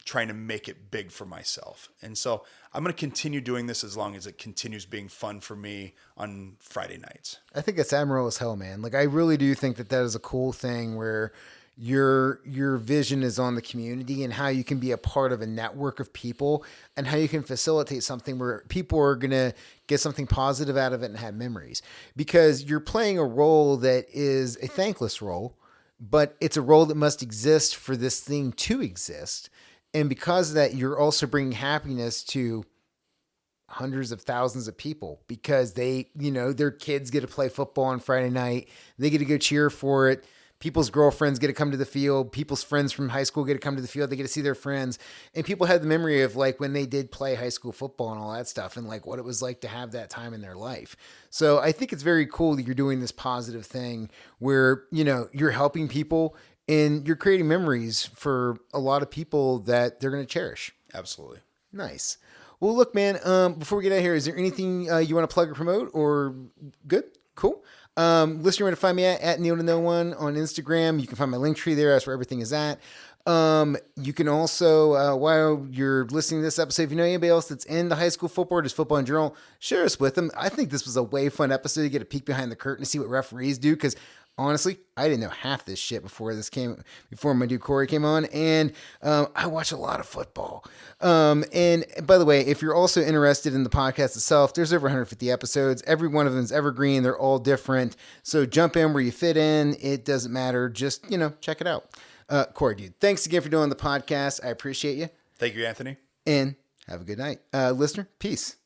trying to make it big for myself. And so I'm going to continue doing this as long as it continues being fun for me on Friday nights. I think it's admirable as hell, man. Like I really do think that is a cool thing where your vision is on the community and how you can be a part of a network of people and how you can facilitate something where people are going to get something positive out of it and have memories, because you're playing a role that is a thankless role, but it's a role that must exist for this thing to exist. And because of that, you're also bringing happiness to hundreds of thousands of people because they, their kids get to play football on Friday night. They get to go cheer for it. People's girlfriends get to come to the field. People's friends from high school get to come to the field. They get to see their friends. And people have the memory of like when they did play high school football and all that stuff and like what it was like to have that time in their life. So I think it's very cool that you're doing this positive thing where, you're helping people and you're creating memories for a lot of people that they're going to cherish. Absolutely. Nice. Well, look, man, before we get out of here, is there anything you want to plug or promote or good? Cool. Listener, where to find me at Neil to No One on Instagram. You can find my link tree there. That's where everything is at. You can also, while you're listening to this episode, if you know anybody else that's into high school football or just football in general, share us with them. I think this was a way fun episode to get a peek behind the curtain to see what referees do. Cause honestly, I didn't know half this shit before my dude Corey came on. And, I watch a lot of football. And by the way, if you're also interested in the podcast itself, there's over 150 episodes. Every one of them is evergreen. They're all different. So jump in where you fit in. It doesn't matter. Just, check it out. Corey, dude, thanks again for doing the podcast. I appreciate you. Thank you, Anthony. And have a good night. Listener, peace.